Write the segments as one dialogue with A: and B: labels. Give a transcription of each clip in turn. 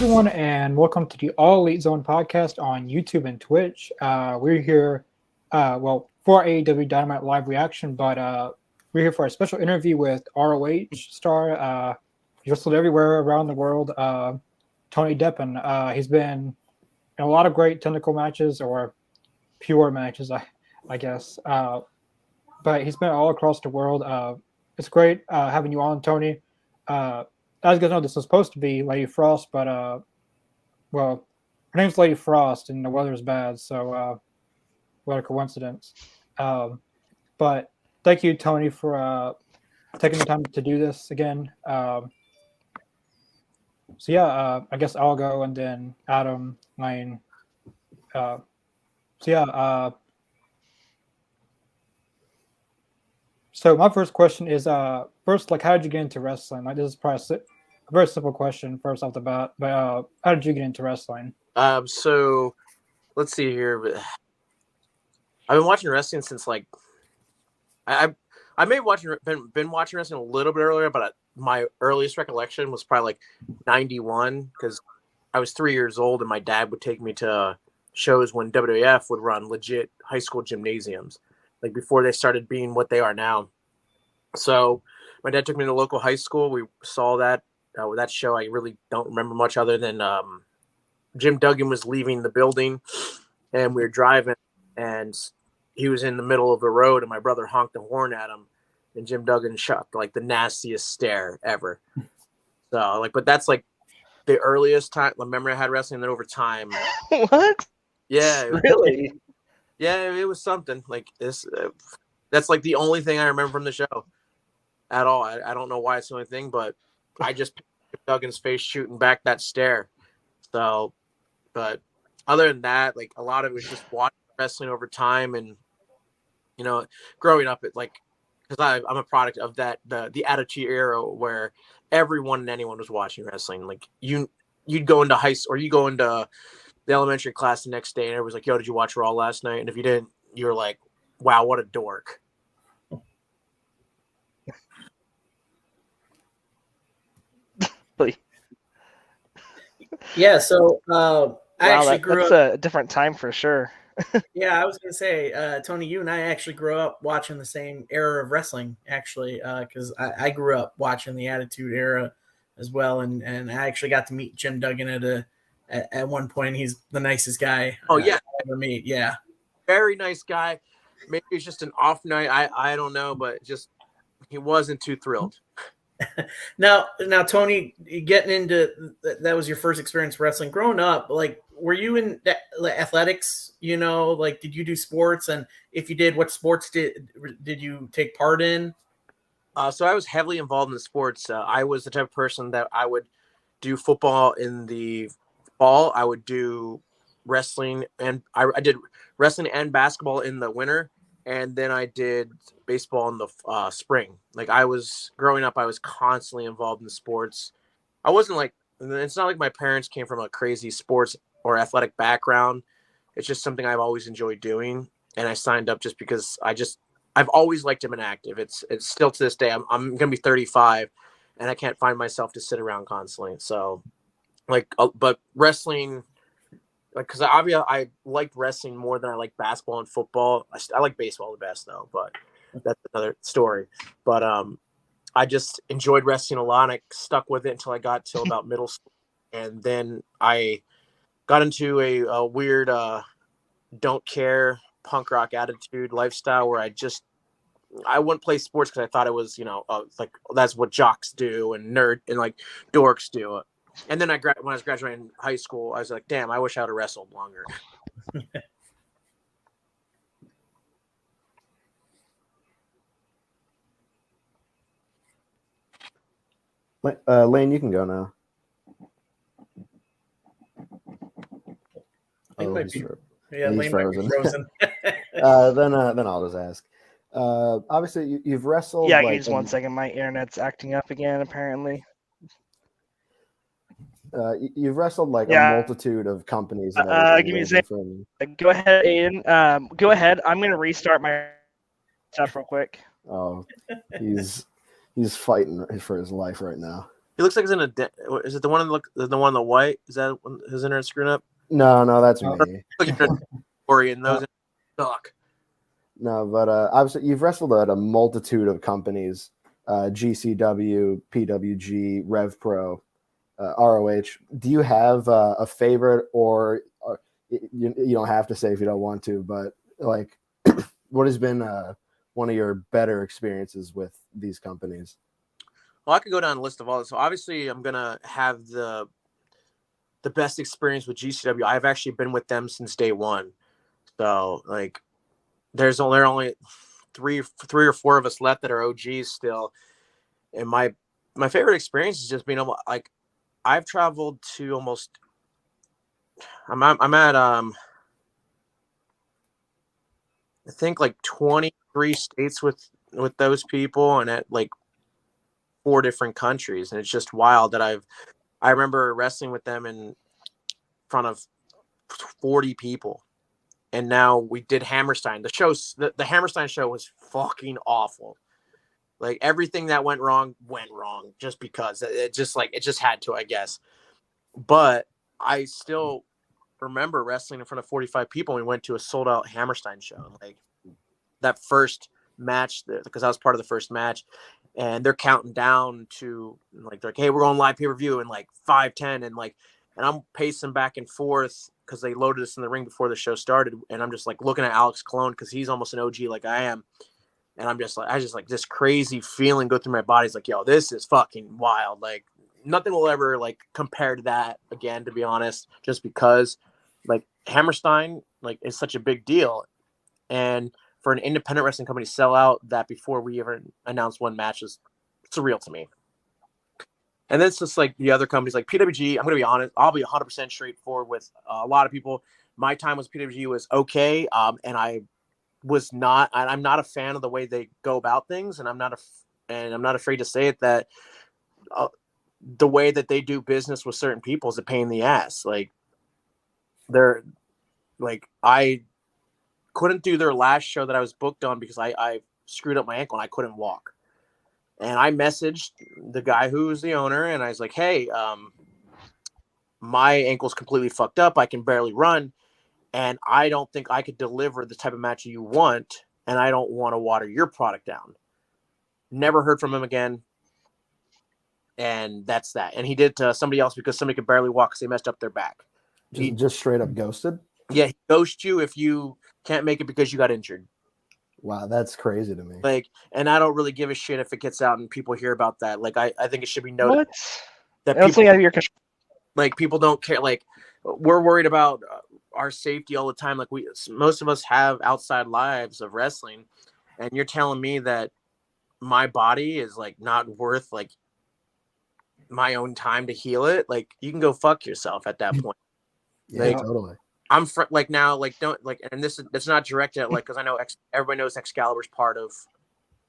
A: everyone, and welcome to the All Elite Zone podcast on YouTube and Twitch. We're here, for AEW Dynamite live reaction, but we're here for a special interview with ROH star. He wrestled everywhere around the world. Tony Deppen. He's been in a lot of great technical matches or pure matches, I guess. But he's been all across the world. It's great having you on, Tony. As you guys know, this was supposed to be Lady Frost, but her name's Lady Frost, and the weather's bad, so what a coincidence. But thank you, Tony, for taking the time to do this again. I guess I'll go, and then Adam, Lane. So my first question is, how did you get into wrestling? Like, this is probably a very simple question first off the bat, but how did you get into wrestling?
B: So let's see here. I've been watching wrestling since I may have been watching wrestling a little bit earlier, but my earliest recollection was probably 91 because I was 3 years old and my dad would take me to shows when WWF would run legit high school gymnasiums, like before they started being what they are now. So my dad took me to the local high school. We saw that show. I really don't remember much other than Jim Duggan was leaving the building and we were driving and he was in the middle of the road and my brother honked the horn at him and Jim Duggan shot the nastiest stare ever. So but that's the earliest time the memory I had wrestling. And then over time,
C: what?
B: Yeah,
C: really?
B: Yeah, it was something like this. That's the only thing I remember from the show at all. I don't know why it's the only thing, but I just pictured Duggan's face shooting back that stare. So, but other than that, a lot of it was just watching wrestling over time and, growing up at because I'm a product of the Attitude Era where everyone and anyone was watching wrestling. You'd go into high school or you go into the elementary class the next day and everyone's like, yo, did you watch Raw last night? And if you didn't, you were like, wow, what a dork.
D: Yeah, so I actually grew up.
C: That's a different time for sure.
D: Yeah, I was going to say, Tony, you and I actually grew up watching the same era of wrestling, actually, because I grew up watching the Attitude Era as well, and I actually got to meet Jim Duggan at one point. He's the nicest guy
B: I
D: ever meet. Yeah,
B: very nice guy. Maybe it's just an off night. I don't know, but just he wasn't too thrilled.
D: Now, Tony, getting into that was your first experience wrestling. Growing up, were you in athletics? Did you do sports? And if you did, what sports did you take part in?
B: So I was heavily involved in the sports. I was the type of person that I would do football in the fall. I would do wrestling, and I did wrestling and basketball in the winter. And then I did baseball in the spring. I was growing up, I was constantly involved in sports. I wasn't it's not like my parents came from a crazy sports or athletic background. It's just something I've always enjoyed doing. And I signed up just because I've always liked to be active. It's still to this day. I'm going to be 35 and I can't find myself to sit around constantly. So but wrestling, because I liked wrestling more than I like basketball and football. I like baseball the best though, but that's another story. But I just enjoyed wrestling a lot. And I stuck with it until I got to about middle school, and then I got into a weird don't care punk rock attitude lifestyle where I wouldn't play sports because I thought it was that's what jocks do and dorks do. And then when I was graduating high school, I was like, damn, I wish I would have wrestled longer.
E: Lane, you can go now.
D: Lane might be frozen.
E: Then I'll just ask. Obviously, you've wrestled.
C: Yeah, give me just 1 second. My internet's acting up again, apparently.
E: You've wrestled a multitude of companies. And
C: give me a second. Go ahead, Aiden. Go ahead. I'm going to restart my stuff real quick.
E: Oh, he's fighting for his life right now.
B: He looks like he's in a. Is it the one in the one in the white? Is that his internet screwing up?
E: No, that's
A: No.
E: me.
B: Look at Corey and those suck.
E: No, but obviously you've wrestled at a multitude of companies: GCW, PWG, RevPro, ROH. Do you have a favorite, or you don't have to say if you don't want to, but like, what has been one of your better experiences with these companies?
B: Well, I could go down a list of all this. So obviously, I'm gonna have the best experience with GCW. I've actually been with them since day one. So like, there are only three or four of us left that are OGs still. And my favorite experience is just being able, like, I've traveled to almost. I'm at I think like 23 states with those people, and at like 4 different countries, and it's just wild that I remember wrestling with them in front of 40 people. And now we did Hammerstein. The Hammerstein show was fucking awful. Like, everything that went wrong just because it just had to, I guess. But I still remember wrestling in front of 45 people. And we went to a sold out Hammerstein show. Like, that first match, because I was part of the first match, and they're counting down to like, hey, we're going live pay-per-view in like 5-10, and I'm pacing back and forth because they loaded us in the ring before the show started, and I'm just like looking at Alex Colon because he's almost an OG like I am, and I just like this crazy feeling go through my body. It's like, yo, this is fucking wild. Like, nothing will ever like compare to that again, to be honest, just because like Hammerstein like is such a big deal, and for an independent wrestling company to sell out that before we ever announced one match is surreal to me. And then it's just like the other companies like PWG. I'm going to be honest. I'll be 100% straightforward with a lot of people. My time with PWG was okay. And I'm not a fan of the way they go about things. And I'm not afraid to say it, that the way that they do business with certain people is a pain in the ass. Like, I couldn't do their last show that I was booked on because I screwed up my ankle and I couldn't walk. And I messaged the guy who was the owner, and I was like, hey, my ankle's completely fucked up. I can barely run, and I don't think I could deliver the type of match you want, and I don't want to water your product down. Never heard from him again, and that's that. And he did to somebody else because somebody could barely walk because they messed up their back.
E: Just straight up ghosted?
B: Yeah, he ghosts you if you can't make it because you got injured.
E: Wow, that's crazy to me.
B: Like, and I don't really give a shit if it gets out and people hear about that. Like, I think it should be noted
C: What?
B: that
C: That's
B: people,
C: out of your control.
B: like, people don't care. Like, we're worried about our safety all the time. Like, most of us have outside lives of wrestling, and you're telling me that my body is like not worth like my own time to heal it. Like, you can go fuck yourself at that point.
E: Yeah,
B: Like,
E: totally.
B: I'm like, now, like, don't like, and it's not directed at, like, because I know everybody knows Excalibur's part of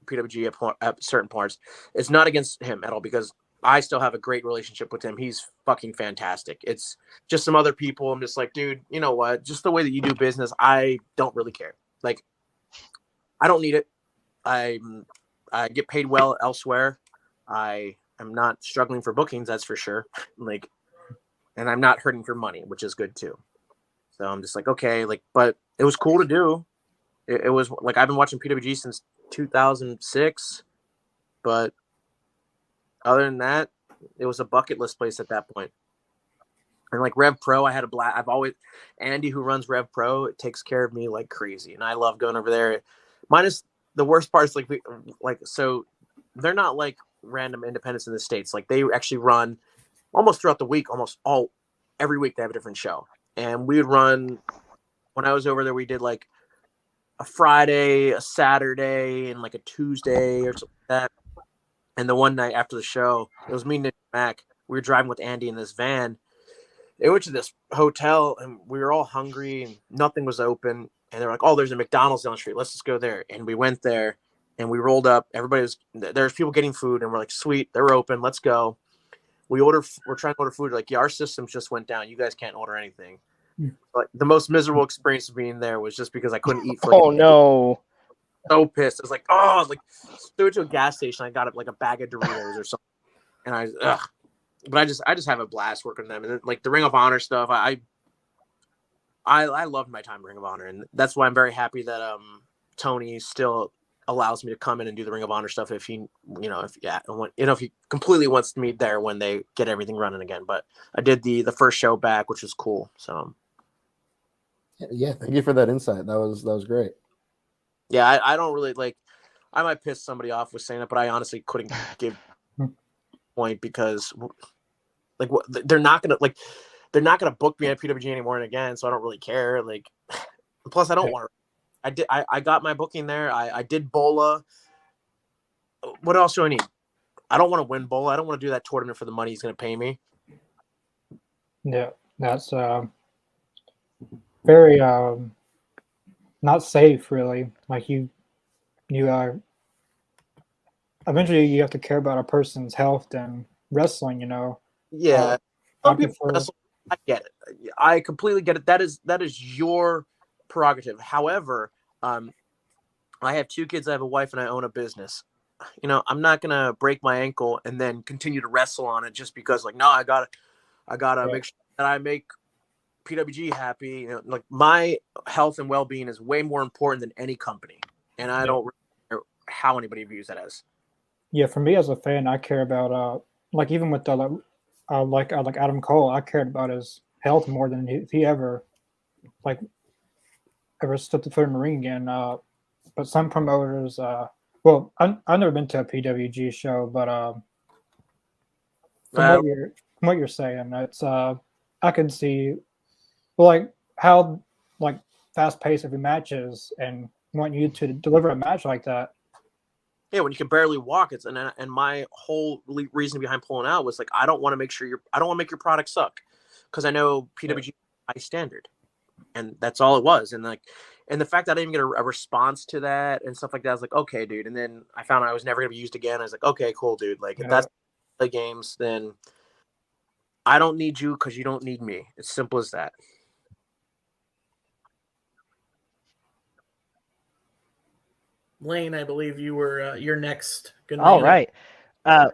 B: PWG at certain parts. It's not against him at all, because I still have a great relationship with him. He's fucking fantastic. It's just some other people. I'm just like, dude, you know what? Just the way that you do business, I don't really care. Like, I don't need it. I get paid well elsewhere. I am not struggling for bookings, that's for sure. Like, and I'm not hurting for money, which is good too. So I'm just like, okay, like, but it was cool to do. It was like, I've been watching PWG since 2006, but other than that, it was a bucket list place at that point. And like Rev Pro, I had a blast. Andy, who runs Rev Pro, it takes care of me like crazy, and I love going over there. Minus the worst part is so they're not like random independents in the States. Like, they actually run almost throughout the week, every week they have a different show. And we would run, when I was over there, we did like a Friday, a Saturday, and like a Tuesday or something like that. And the one night after the show, it was me and Nick Mac. We were driving with Andy in this van. They went to this hotel, and we were all hungry, and nothing was open. And they're like, oh, there's a McDonald's down the street. Let's just go there. And we went there, and we rolled up. There's people getting food, and we're like, sweet, they're open. Let's go. We're trying to order food. Like, yeah, our systems just went down. You guys can't order anything. Like, the most miserable experience of being there was just because I couldn't eat.
C: Oh no!
B: So pissed. I was like, threw it to a gas station. I got like a bag of Doritos or something, and but I just have a blast working with them, and then, like the Ring of Honor stuff. I loved my time in Ring of Honor, and that's why I'm very happy that Tony still allows me to come in and do the Ring of Honor stuff if he, if he completely wants me there when they get everything running again. But I did the first show back, which was cool. So
E: Yeah, thank you for that insight. That was great.
B: yeah, I don't really like. I might piss somebody off with saying it, but I honestly couldn't give a point because like they're not gonna book me at PWG anymore and again, so I don't really care. Like, plus I don't want to. I got my booking there. I did Bola. What else do I need? I don't want to win Bola. I don't want to do that tournament for the money he's going to pay me.
A: Yeah, that's very not safe, really. Like you are eventually you have to care about a person's health and wrestling.
B: Yeah,
A: I
B: some people
A: prefer.
B: wrestle. I get it. I completely get it. That is your prerogative. However, I have 2 kids. I have a wife, and I own a business. I'm not gonna break my ankle and then continue to wrestle on it just because, like, no, I gotta make sure that I make PWG happy. Like my health and well-being is way more important than any company, and I don't really care how anybody views that as.
A: Yeah, for me as a fan, I care about like even with the like Adam Cole, I cared about his health more than if he ever like ever stepped foot in the ring again. But some promoters, well, I've never been to a PWG show, but from what you're saying, it's I can see like how like fast paced every match is, and want you to deliver a match like that.
B: Yeah, when you can barely walk, and my whole reason behind pulling out was like I don't want to make your product suck, because I know PWG high standard, and that's all it was. And the fact that I didn't get a response to that and stuff like that, I was like, okay, dude. And then I found out I was never gonna be used again. I was like, okay, cool, dude. Like if that's play games, then I don't need you because you don't need me. It's simple as that.
D: Lane, I believe you were you're next. Good
C: All
D: night.
C: right.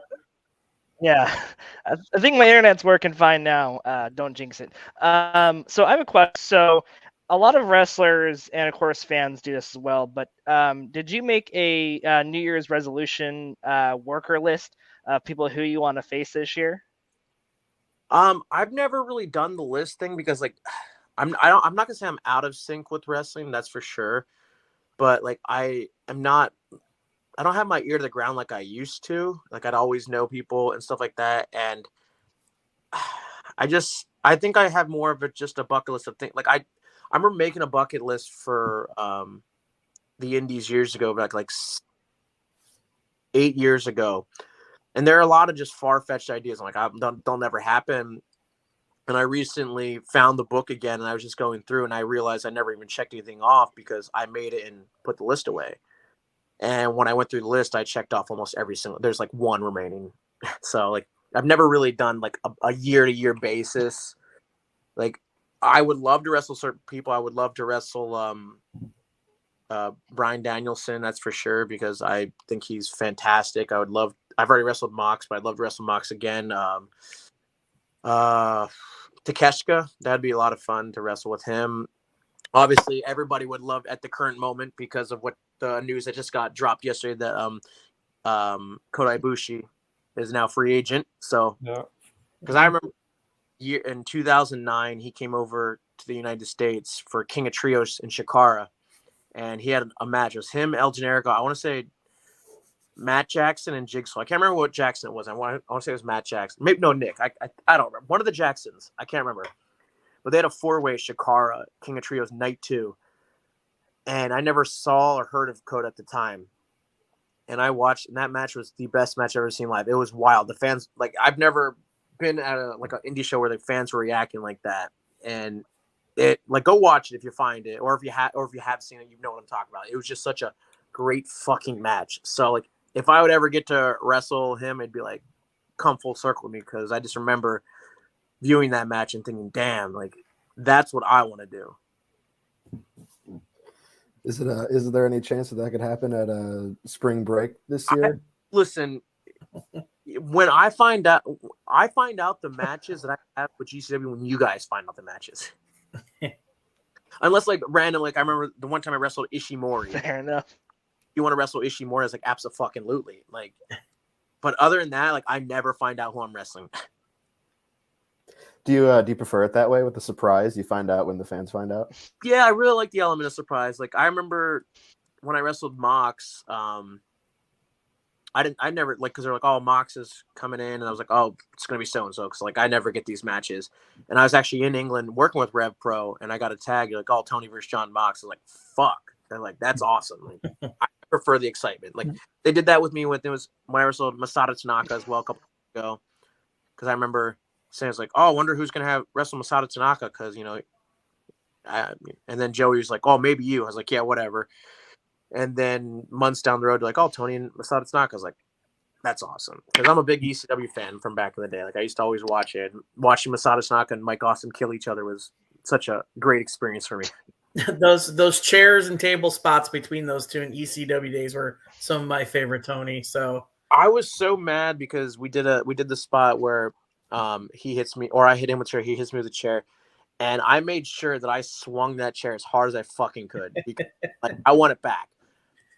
C: Yeah, I think my internet's working fine now. Don't jinx it. So I have a question. So a lot of wrestlers and of course fans do this as well. But did you make a New Year's resolution worker list of people who you want to face this year?
B: I've never really done the list thing because like I'm not gonna say I'm out of sync with wrestling, that's for sure. But like I don't have my ear to the ground like I used to. Like I'd always know people and stuff like that. And I think I have more of just a bucket list of things. Like I remember making a bucket list for the indies years ago, like 8 years ago. And there are a lot of just far-fetched ideas. I'm like, they'll never happen. And I recently found the book again, and I was just going through, and I realized I never even checked anything off because I made it and put the list away. And when I went through the list, I checked off almost every single. There's like one remaining. So like I've never really done like a year-to-year basis. Like I would love to wrestle certain people. I would love to wrestle Bryan Danielson, that's for sure, because I think he's fantastic. I've already wrestled Mox, but I'd love to wrestle Mox again. Takeshita, that'd be a lot of fun to wrestle with him. Obviously, everybody would love at the current moment because of what the news that just got dropped yesterday that Kota Ibushi is now free agent. So, because I remember in 2009 he came over to the United States for King of Trios in Shikara, and he had a match. It was him, El Generico. I want to say Matt Jackson and Jigsaw. I can't remember what Jackson it was. I want to say it was Matt Jackson. Maybe no, Nick. I don't remember. One of the Jacksons. I can't remember. But they had a 4-way Shikara, King of Trios, Night 2. And I never saw or heard of Kota at the time. And I watched, and that match was the best match I've ever seen live. It was wild. The fans, like, I've never been at an indie show where the fans were reacting like that. And it, like, go watch it if you find it, or if you have seen it, you know what I'm talking about. It was just such a great fucking match. So, like, if I would ever get to wrestle him, it'd be like come full circle with me, because I just remember viewing that match and thinking, damn, like that's what I want to do.
E: Is there any chance that could happen at a spring break this year?
B: Listen, when I find out, I find out the matches that I have with GCW when you guys find out the matches. Unless like random, like I remember the one time I wrestled Ishimori.
C: Fair enough.
B: You want to wrestle Ishimori? I was like, abso-fucking-lutely. Like, but other than that, like I never find out who I'm wrestling.
E: Do you prefer it that way with the surprise? You find out when the fans find out.
B: Yeah, I really like the element of surprise. Like I remember when I wrestled Mox, I never like because they're like, oh, Mox is coming in, and I was like, oh, it's gonna be so and so because like I never get these matches, and I was actually in England working with Rev Pro, and I got a tag like, oh, Tony versus John Mox. I was like, fuck, they're like, that's awesome. Like, I prefer the excitement. Like they did that with me when I wrestled Masato Tanaka as well a couple years ago, because I remember saying it's like, oh, I wonder who's gonna wrestle Masato Tanaka because and then Joey was like, oh, maybe you. I was like, yeah, whatever. And then months down the road, like, oh, Tony and Masato Tanaka. I was like, that's awesome. Because I'm a big ECW fan from back in the day. Like, I used to always watch it. Watching Masato Tanaka and Mike Austin kill each other was such a great experience for me.
D: Those chairs and table spots between those two in ECW days were some of my favorite, Tony. So
B: I was so mad because we did the spot where he hits me, or I hit him with a chair, he hits me with a chair. And I made sure that I swung that chair as hard as I fucking could. Because, like, I want it back.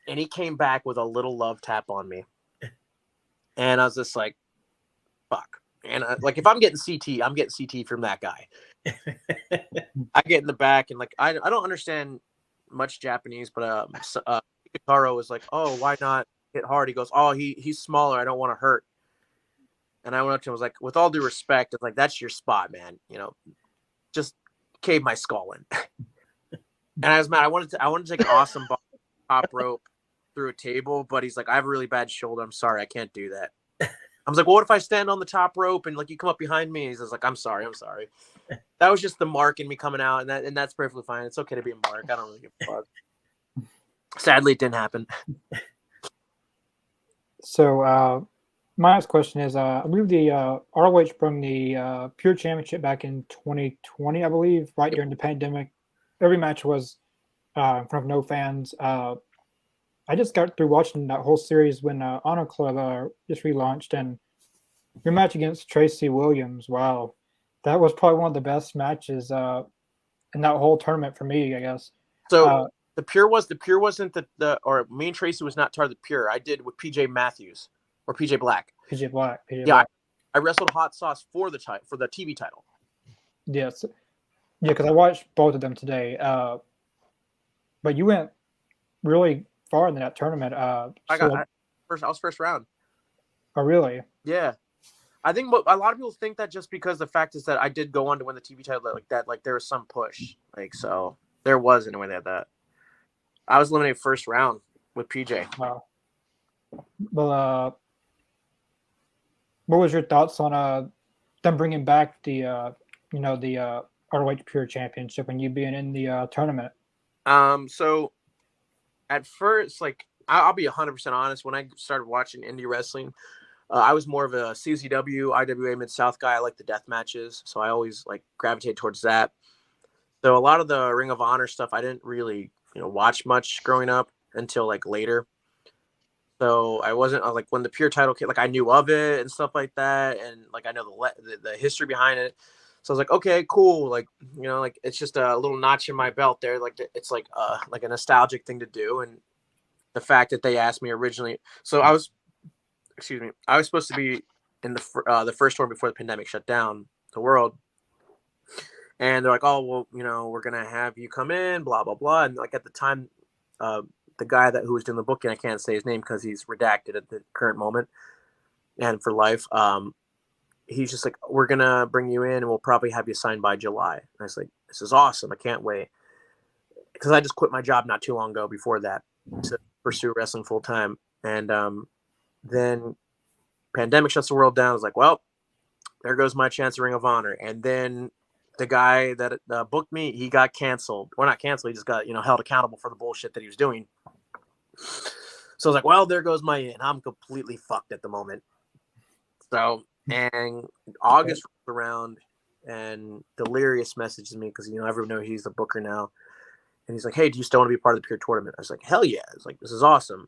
B: And he came back with a little love tap on me. And I was just like, fuck. And like, if I'm getting CT, I'm getting CT from that guy. I get in the back and like, I don't understand much Japanese, but Hikaru was like, oh, why not hit hard? He goes, oh, he's smaller. I don't want to hurt. And I went up to him, was like, with all due respect, it's like, that's your spot, man. Just cave my skull in. And I was mad. I wanted to take an awesome top rope through a table, but he's like, I have a really bad shoulder. I'm sorry, I can't do that. I was like, well, what if I stand on the top rope and like you come up behind me? He's just like, I'm sorry. That was just the mark in me coming out, and that's perfectly fine. It's okay to be a mark. I don't really give a fuck. Sadly, it didn't happen.
A: So my last question is, I believe the ROH won the Pure Championship back in 2020, I believe, right during the pandemic. Every match was in front of no fans. I just got through watching that whole series when Honor Club just relaunched, and your match against Tracy Williams, wow, that was probably one of the best matches in that whole tournament for me, I guess.
B: So the Pure wasn't or me and Tracy was not part of the Pure. I did with PJ Matthews or PJ Black.
A: PJ Black.
B: I wrestled Hot Sauce for the TV title.
A: Yes, yeah, because I watched both of them today. But you went really far in that tournament.
B: I was first round.
A: Oh, really?
B: Yeah. I think a lot of people think that just because the fact is that I did go on to win the TV title like that, like there was some push. Like, so there was anyway that I was eliminated first round with PJ.
A: Wow. Well, what was your thoughts on them bringing back the ROH Pure Championship and you being in the tournament?
B: So at first, like, I'll be 100% honest. When I started watching indie wrestling, I was more of a CZW, IWA Mid-South guy. I like the death matches, so I always like gravitated towards that. So a lot of the Ring of Honor stuff, I didn't really, watch much growing up until like later. So I wasn't like when the Pure title came, like I knew of it and stuff like that, and like I know the history behind it. So I was like, okay, cool. Like, like it's just a little notch in my belt there. Like it's like a nostalgic thing to do. And the fact that they asked me originally, so I was supposed to be in the first tour before the pandemic shut down the world. And they're like, oh, well, we're going to have you come in, blah, blah, blah. And like at the time, the guy who was doing the booking, I can't say his name because he's redacted at the current moment and for life. He's just like, we're going to bring you in and we'll probably have you signed by July. And I was like, this is awesome. I can't wait. Because I just quit my job not too long ago before that to pursue wrestling full time. And then pandemic shuts the world down. I was like, well, there goes my chance at Ring of Honor. And then the guy that booked me, he got canceled. Or not canceled, he just got, held accountable for the bullshit that he was doing. So I was like, well, there goes my in. I'm completely fucked at the moment. So, and August rolled around and Delirious messages me because, everyone knows he's the booker now. And he's like, hey, do you still want to be part of the Pure tournament? I was like, hell yeah. I was like, this is awesome.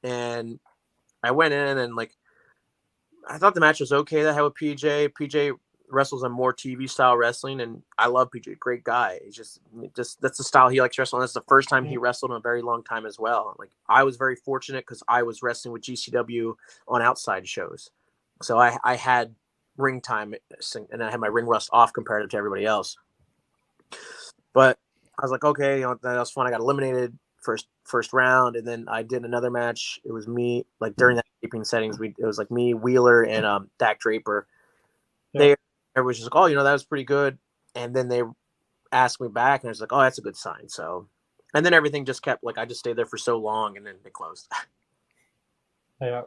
B: And I went in and like, I thought the match was okay that I had with PJ. PJ wrestles on more TV style wrestling, and I love PJ. Great guy. He's just that's the style he likes wrestling. That's the first time he wrestled in a very long time as well. Like I was very fortunate because I was wrestling with GCW on outside shows, so I had ring time and I had my ring rust off compared to everybody else. But I was like, okay, that was fun. I got eliminated first round, and then I did another match. It was me, like during that taping settings, it was like me, Wheeler, and Dak Draper.
A: Yeah.
B: Everybody was just like, oh, that was pretty good. And then they asked me back, and I was like, oh, that's a good sign. So, and then everything just kept I just stayed there for so long, and then they closed.
A: Yeah.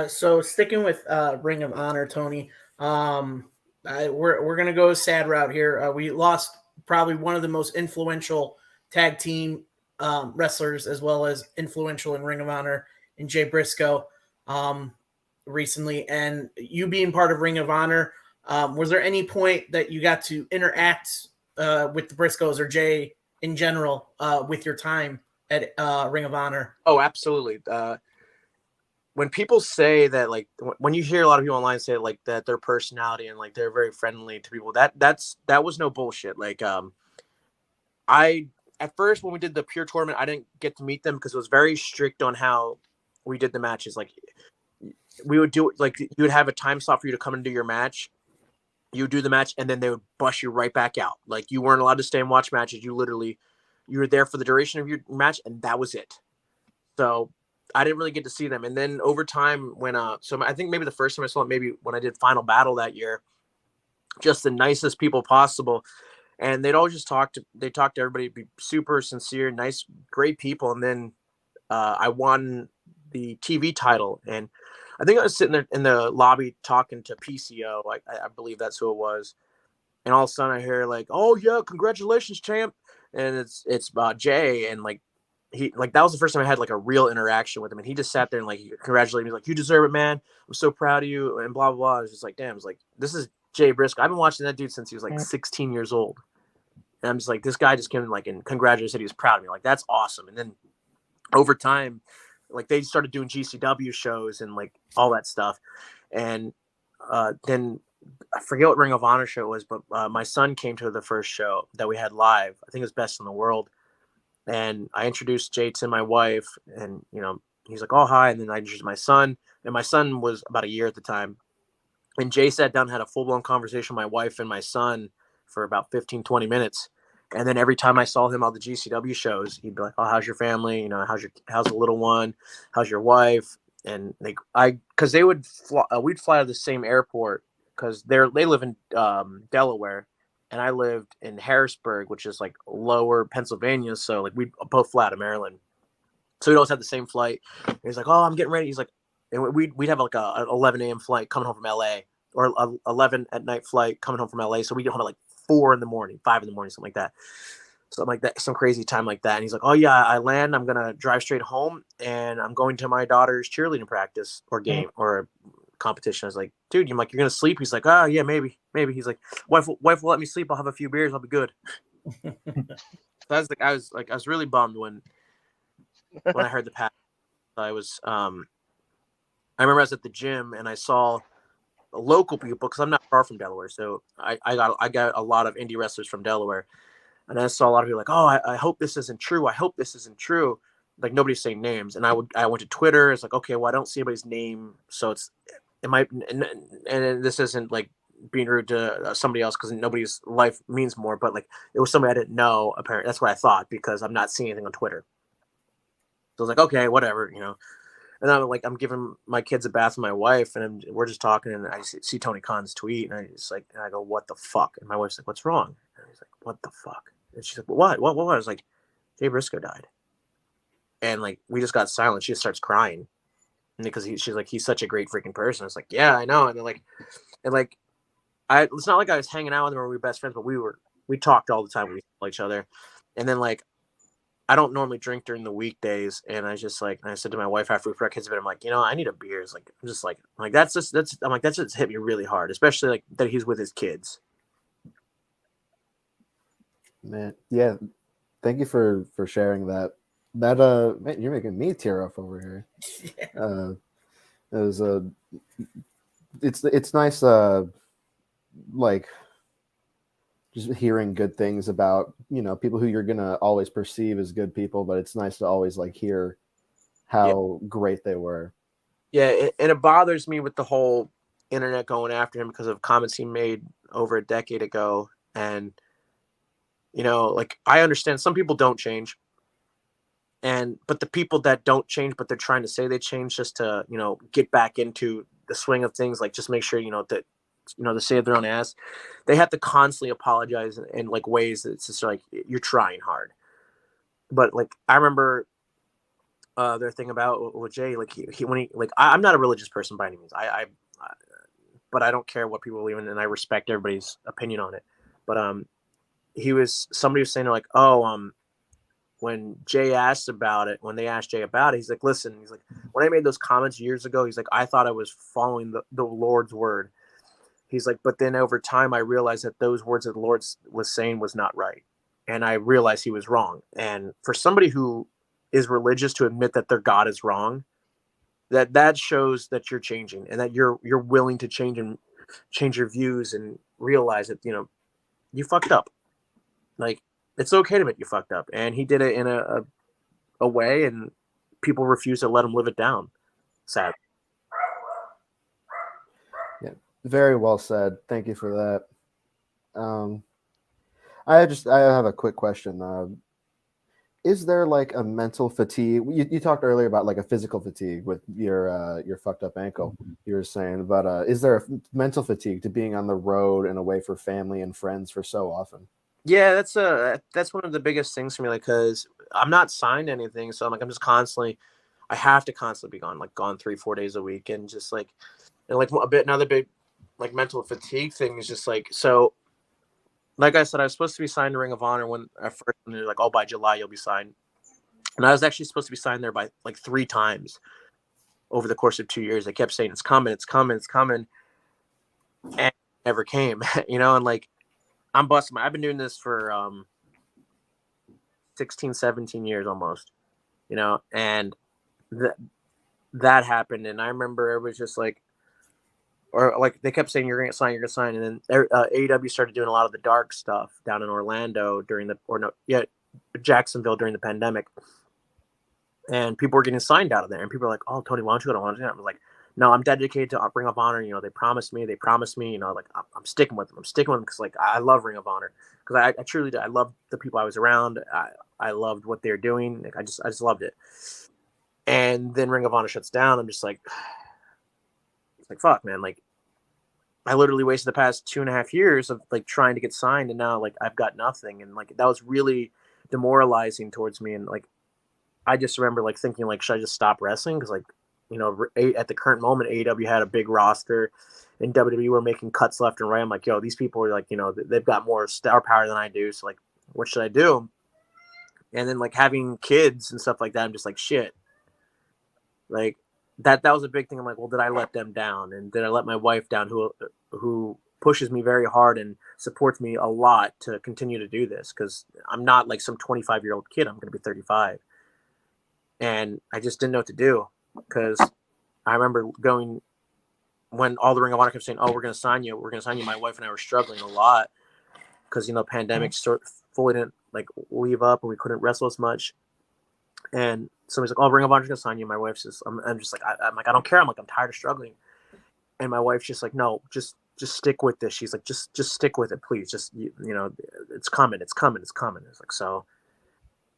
D: So sticking with Ring of Honor, Tony, we're gonna go a sad route here. We lost probably one of the most influential tag team wrestlers, as well as influential in Ring of Honor, in Jay Briscoe, recently. And you being part of Ring of Honor, was there any point that you got to interact with the Briscoes or Jay in general with your time at Ring of Honor?
B: Oh, absolutely. When people say that, like when you hear a lot of people online say like that their personality and like they're very friendly to people, that was no bullshit. Like I at first when we did the pure tournament, I didn't get to meet them because it was very strict on how we did the matches. Like we would do it like you would have a time slot for you to come and do your match. You would do the match and then they would bust you right back out. Like you weren't allowed to stay and watch matches. You were there for the duration of your match and that was it. So I didn't really get to see them. And then over time when so I think maybe the first time I saw it, maybe when I did Final Battle that year, just the nicest people possible. And they'd always just talk to everybody, be super sincere, nice, great people. And then I won the TV title. And I think I was sitting there in the lobby talking to PCO. I believe that's who it was. And all of a sudden I hear like, oh yeah, congratulations, champ. And it's Jay. And like, that was the first time I had like a real interaction with him, and he just sat there and like congratulated me, like you deserve it, man. I'm so proud of you, and blah blah blah. I was just like, damn, it's like this is Jay Briscoe. I've been watching that dude since he was like 16 years old, and I'm just like, this guy just came like and congratulated, said he was proud of me, like that's awesome. And then over time, like they started doing GCW shows and like all that stuff, and then I forget what Ring of Honor show it was, but my son came to the first show that we had live. I think it was Best in the World. And I introduced Jay to my wife, and he's like, "Oh, hi!" And then I introduced my son, and my son was about a year at the time. And Jay sat down, and had a full blown conversation with my wife and my son for about 15, 20 minutes. And then every time I saw him on the GCW shows, he'd be like, "Oh, how's your family? How's the little one? How's your wife?" And because they would we'd fly to the same airport because they live in Delaware. And I lived in Harrisburg, which is like lower Pennsylvania. So like we both fly out of Maryland. So we'd always have the same flight. And he's like, "Oh, I'm getting ready." He's like, and we'd have like a 11 a.m. flight coming home from LA, or 11 at night flight coming home from LA. So we get home at like 4 in the morning, 5 in the morning, something like that. Something like that, some crazy time like that. And he's like, "Oh yeah, I land. I'm gonna drive straight home, and I'm going to my daughter's cheerleading practice or game or competition." I was like, "Dude, you're gonna sleep?" He's like, "Oh yeah, maybe." He's like, wife will let me sleep. I'll have a few beers. I'll be good. So I was really bummed when I heard the pass. I remember I was at the gym and I saw local people because I'm not far from Delaware. So I got a lot of indie wrestlers from Delaware. And I saw a lot of people like, "Oh, I hope this isn't true. I hope this isn't true." Like nobody's saying names. And I went to Twitter. It's like, okay, well, I don't see anybody's name. So it might, and this isn't like being rude to somebody else because nobody's life means more, but like it was somebody I didn't know. Apparently that's what I thought because I'm not seeing anything on Twitter. So I was like, okay, whatever, And I'm giving my kids a bath with my wife, and we're just talking, and I see Tony Khan's tweet, and I go, "What the fuck?" And my wife's like, "What's wrong?" And he's like, "What the fuck?" And she's like, "What? What? I was like, Jay Briscoe died, and like we just got silent. She just starts crying, and because she's like, he's such a great freaking person. I was like, "Yeah, I know." And then it's not like I was hanging out with him or we were best friends, but we talked all the time. We saw each other, and then like. I don't normally drink during the weekdays, and I said to my wife after we put our kids to bed, I'm like, I need a beer. It's like I'm just like that's just hit me really hard, especially like that he's with his kids.
E: Man, yeah. Thank you for sharing that. Man, you're making me tear up over here. It was a. It's nice. Like just hearing good things about people who you're gonna always perceive as good people, but it's nice to always like hear how great they were.
B: Yeah, and it bothers me with the whole internet going after him because of comments he made over a decade ago. And, like I understand some people don't change. But the people that don't change, but they're trying to say they change just to, get back into the swing of things, like just make sure, that, to save their own ass, they have to constantly apologize in like ways that it's just like you're trying hard. But like I remember their thing about with Jay, like he when he like I'm not a religious person by any means. But I don't care what people believe in, and I respect everybody's opinion on it. But somebody was saying like, oh, when Jay asked about it, when they asked Jay about it, he's like, listen, he's like, when I made those comments years ago, he's like, I thought I was following the Lord's word. He's like, but then over time, I realized that those words that the Lord was saying was not right. And I realized he was wrong. And for somebody who is religious to admit that their God is wrong, that shows that you're changing and that you're willing to change and change your views and realize that, you fucked up. Like, it's okay to admit you fucked up. And he did it in a way, and people refuse to let him live it down. Sad.
E: Yeah, very well said. Thank you for that. I have a quick question. Is there like a mental fatigue? You talked earlier about like a physical fatigue with your fucked up ankle. You were saying, but is there a mental fatigue to being on the road and away from family and friends for so often?
B: Yeah, that's one of the biggest things for me, like, because I'm not signed to anything, so I'm just constantly, I have to constantly be gone, like gone 3-4 days a week, and just like, and like another big like mental fatigue thing is just like, so like I said, I was supposed to be signed to Ring of Honor when at first when they're like, oh, by July you'll be signed, and I was actually supposed to be signed there by like 3 times over the course of 2 years. They kept saying it's coming, it's coming, it's coming, and it never came, and like I'm busting. I've been doing this for 16, 17 years almost, and that happened. And I remember it was just like, or like they kept saying, you're going to sign. And then AEW started doing a lot of the dark stuff down in Orlando Jacksonville during the pandemic. And people were getting signed out of there. And people were like, oh, Tony, why don't you go to London? I was like, no, I'm dedicated to Ring of Honor. They promised me, like I'm sticking with them. I'm sticking with them because like I love Ring of Honor, because I truly did. I loved the people I was around. I loved what they're doing. Like, I just loved it. And then Ring of Honor shuts down. I'm just like, it's like, fuck, man. Like, I literally wasted the past 2.5 years of like trying to get signed, and now like I've got nothing. And like that was really demoralizing towards me. And like I just remember like thinking like, should I just stop wrestling? Because like, at the current moment, AEW had a big roster, and WWE were making cuts left and right. I'm like, yo, these people are like, they've got more star power than I do. So like, what should I do? And then like having kids and stuff like that, I'm just like, shit. Like that was a big thing. I'm like, well, did I let them down? And did I let my wife down, who pushes me very hard and supports me a lot to continue to do this? Because I'm not like some 25-year-old kid. I'm going to be 35. And I just didn't know what to do, because I remember going when all the Ring of Honor kept saying, oh, we're going to sign you. My wife and I were struggling a lot because, pandemic fully didn't like leave up and we couldn't wrestle as much. And somebody's like, oh, Ring of Honor's going to sign you. My wife's just, I'm just like, I'm like, I don't care. I'm like, I'm tired of struggling. And my wife's just like, no, just stick with this. She's like, just stick with it, please. Just, it's coming. It's like, so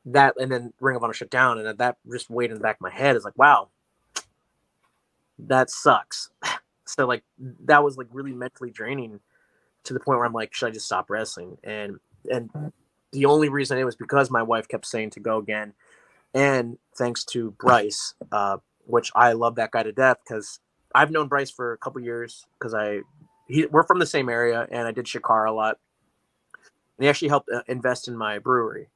B: that, and then Ring of Honor shut down, and that just weighed in the back of my head. Is like, wow, that sucks. So like that was like really mentally draining, to the point where I'm like, should I just stop wrestling? And the only reason it was because my wife kept saying to go again, and thanks to Bryce, which I love that guy to death, because I've known Bryce for a couple years, because we're from the same area, and I did Shikara a lot, and he actually helped invest in my brewery.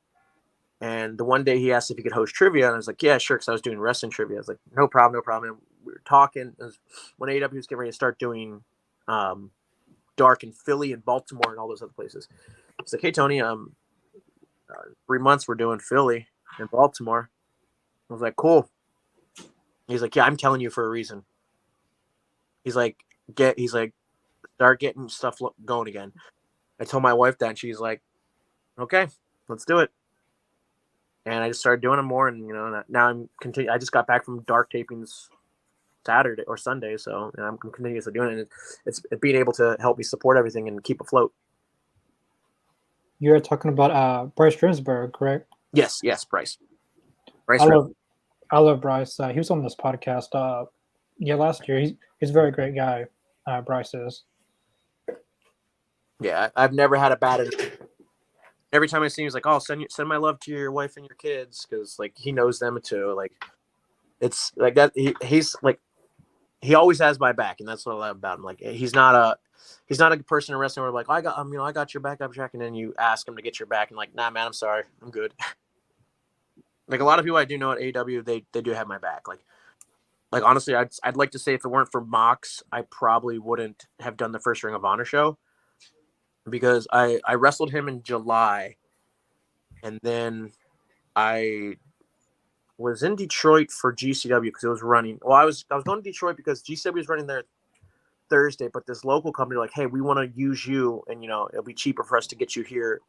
B: And the one day he asked if he could host trivia, and I was like, yeah, sure, because I was doing wrestling trivia. I was like, no problem. And we were talking. It was when AEW was getting ready to start doing dark in Philly and Baltimore and all those other places. It's like, hey, Tony, 3 months we're doing Philly and Baltimore. I was like, cool. He's like, yeah, I'm telling you for a reason. He's like, start getting stuff going again. I told my wife that, and she's like, okay, let's do it. And I just started doing them more, and now I'm continue. I just got back from dark tapings Saturday or Sunday, so I'm continuously doing it. It's being able to help me support everything and keep afloat.
A: You're talking about Bryce Ginsburg, correct?
B: Yes, Bryce.
A: I love Bryce. He was on this podcast. Last year. He's a very great guy. Bryce is.
B: Yeah, I've never had a bad. Every time I see him, he's like, "Oh, send my love to your wife and your kids," because like he knows them too. Like it's like that. He's like he always has my back, and that's what I love about him. Like he's not a person in wrestling where like I got your back, Jack, and then you ask him to get your back, and like, nah, man, I'm sorry, I'm good. Like a lot of people I do know at AEW, they do have my back. Like honestly, I'd like to say if it weren't for Mox, I probably wouldn't have done the first Ring of Honor show, because I wrestled him in July, and then I was in Detroit for GCW because it was running. Well, I was going to Detroit because GCW was running there Thursday, but this local company like, hey, we want to use you, and it'll be cheaper for us to get you here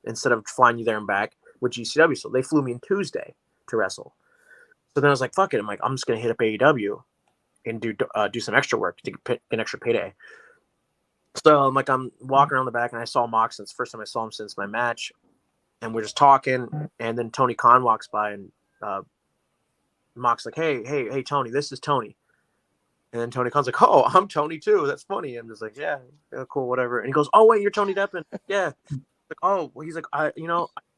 B: instead of flying you there and back with GCW. So they flew me in Tuesday to wrestle. So then I was like, fuck it. I'm like, I'm just gonna hit up AEW and do some extra work to get an extra payday. So I'm walking around the back, and I saw Mox. It's the first time I saw him since my match, and we're just talking. And then Tony Khan walks by, and Mox like, hey, Tony, this is Tony. And then Tony Khan's like, oh, I'm Tony too. That's funny. I'm just like, yeah, cool, whatever. And he goes, oh wait, you're Tony Deppen. Yeah. Like, oh, well, he's like, I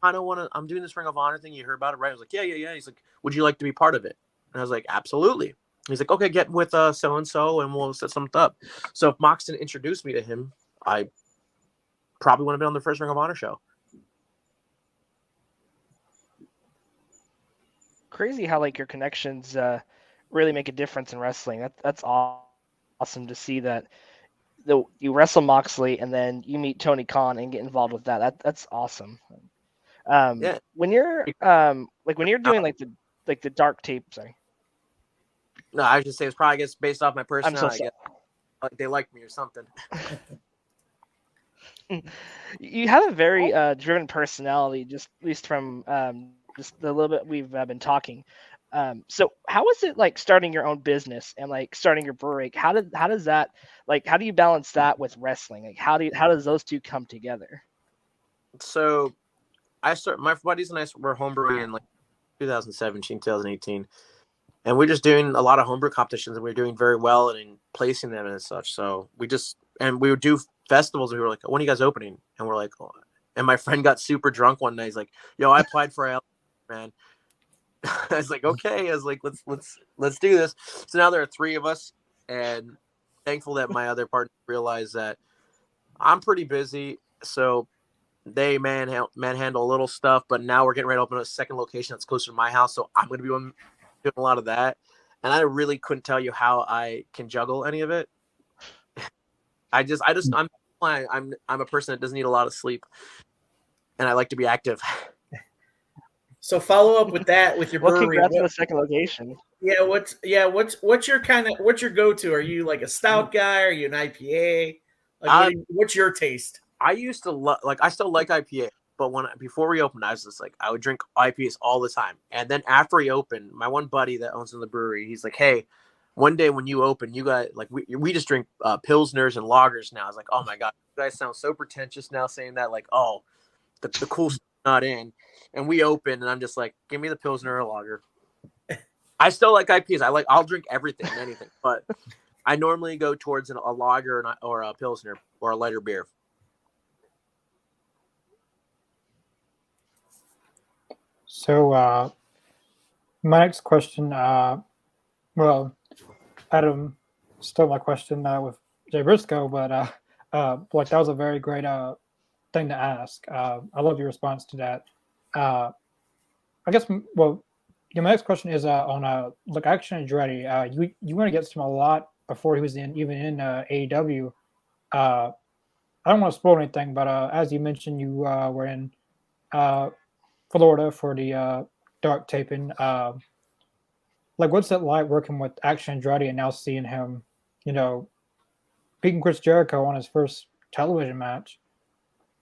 B: kind of want to. I'm doing this Ring of Honor thing. You heard about it, right? I was like, yeah. He's like, would you like to be part of it? And I was like, absolutely. He's like, okay, get with so and so, and we'll set something up. So if Mox didn't introduce me to him, I probably wouldn't have been on the first Ring of Honor show.
C: Crazy how like your connections really make a difference in wrestling. That's awesome to see that. You wrestle Moxley and then you meet Tony Khan and get involved with that. That's awesome.
B: Yeah.
C: When you're when you're doing like the dark tape, sorry.
B: No, I was just saying it's probably based off my
C: I'm
B: personality.
C: so sorry.
B: Like they like me or something.
C: You have a very driven personality, just at least from just the little bit we've been talking. So how is it like starting your own business and like starting your brewery? How does that how do you balance that with wrestling? Like how does those two come together?
B: So my buddies and I were homebrewing in like 2017, 2018. And we're just doing a lot of homebrew competitions, and we're doing very well and in placing them and such. So we would do festivals, and we were like, when are you guys opening? And we're like, oh. And my friend got super drunk one night. He's like, yo, I applied for a man. I was like, okay. I was like, let's do this. So now there are three of us, and thankful that my other partner realized that I'm pretty busy. So they manhandle a little stuff, but now we're getting ready to open a second location that's closer to my house. So I'm going to be doing a lot of that. And I really couldn't tell you how I can juggle any of it. I'm a person that doesn't need a lot of sleep, and I like to be active.
D: So follow up with that with your
C: Well,
D: brewery.
C: congrats on the second location.
D: What's your go-to? Are you like a stout guy? Are you an IPA? Like, what's your taste?
B: I used to I still like IPA, but before we opened, I was just like, I would drink IPAs all the time. And then after we opened, my one buddy that owns in the brewery, he's like, hey, one day when you open, you guys like we just drink pilsners and lagers now. I was like, oh my god, you guys sound so pretentious now saying that. Like, oh, the cool stuff's not in. And we open, and I'm just like, give me the pilsner or lager. I still like IPAs. I'll drink everything and anything, but I normally go towards a lager or a pilsner or a lighter beer.
A: So my next question, Adam stole my question with Jay Briscoe, but that was a very great thing to ask. I love your response to that. I guess my next question is on Action Andretti. You went against him a lot before he was even in AEW. I don't want to spoil anything, but as you mentioned, you were in Florida for the dark taping. What's it like working with Action Andretti and now seeing him, beating Chris Jericho on his first television match.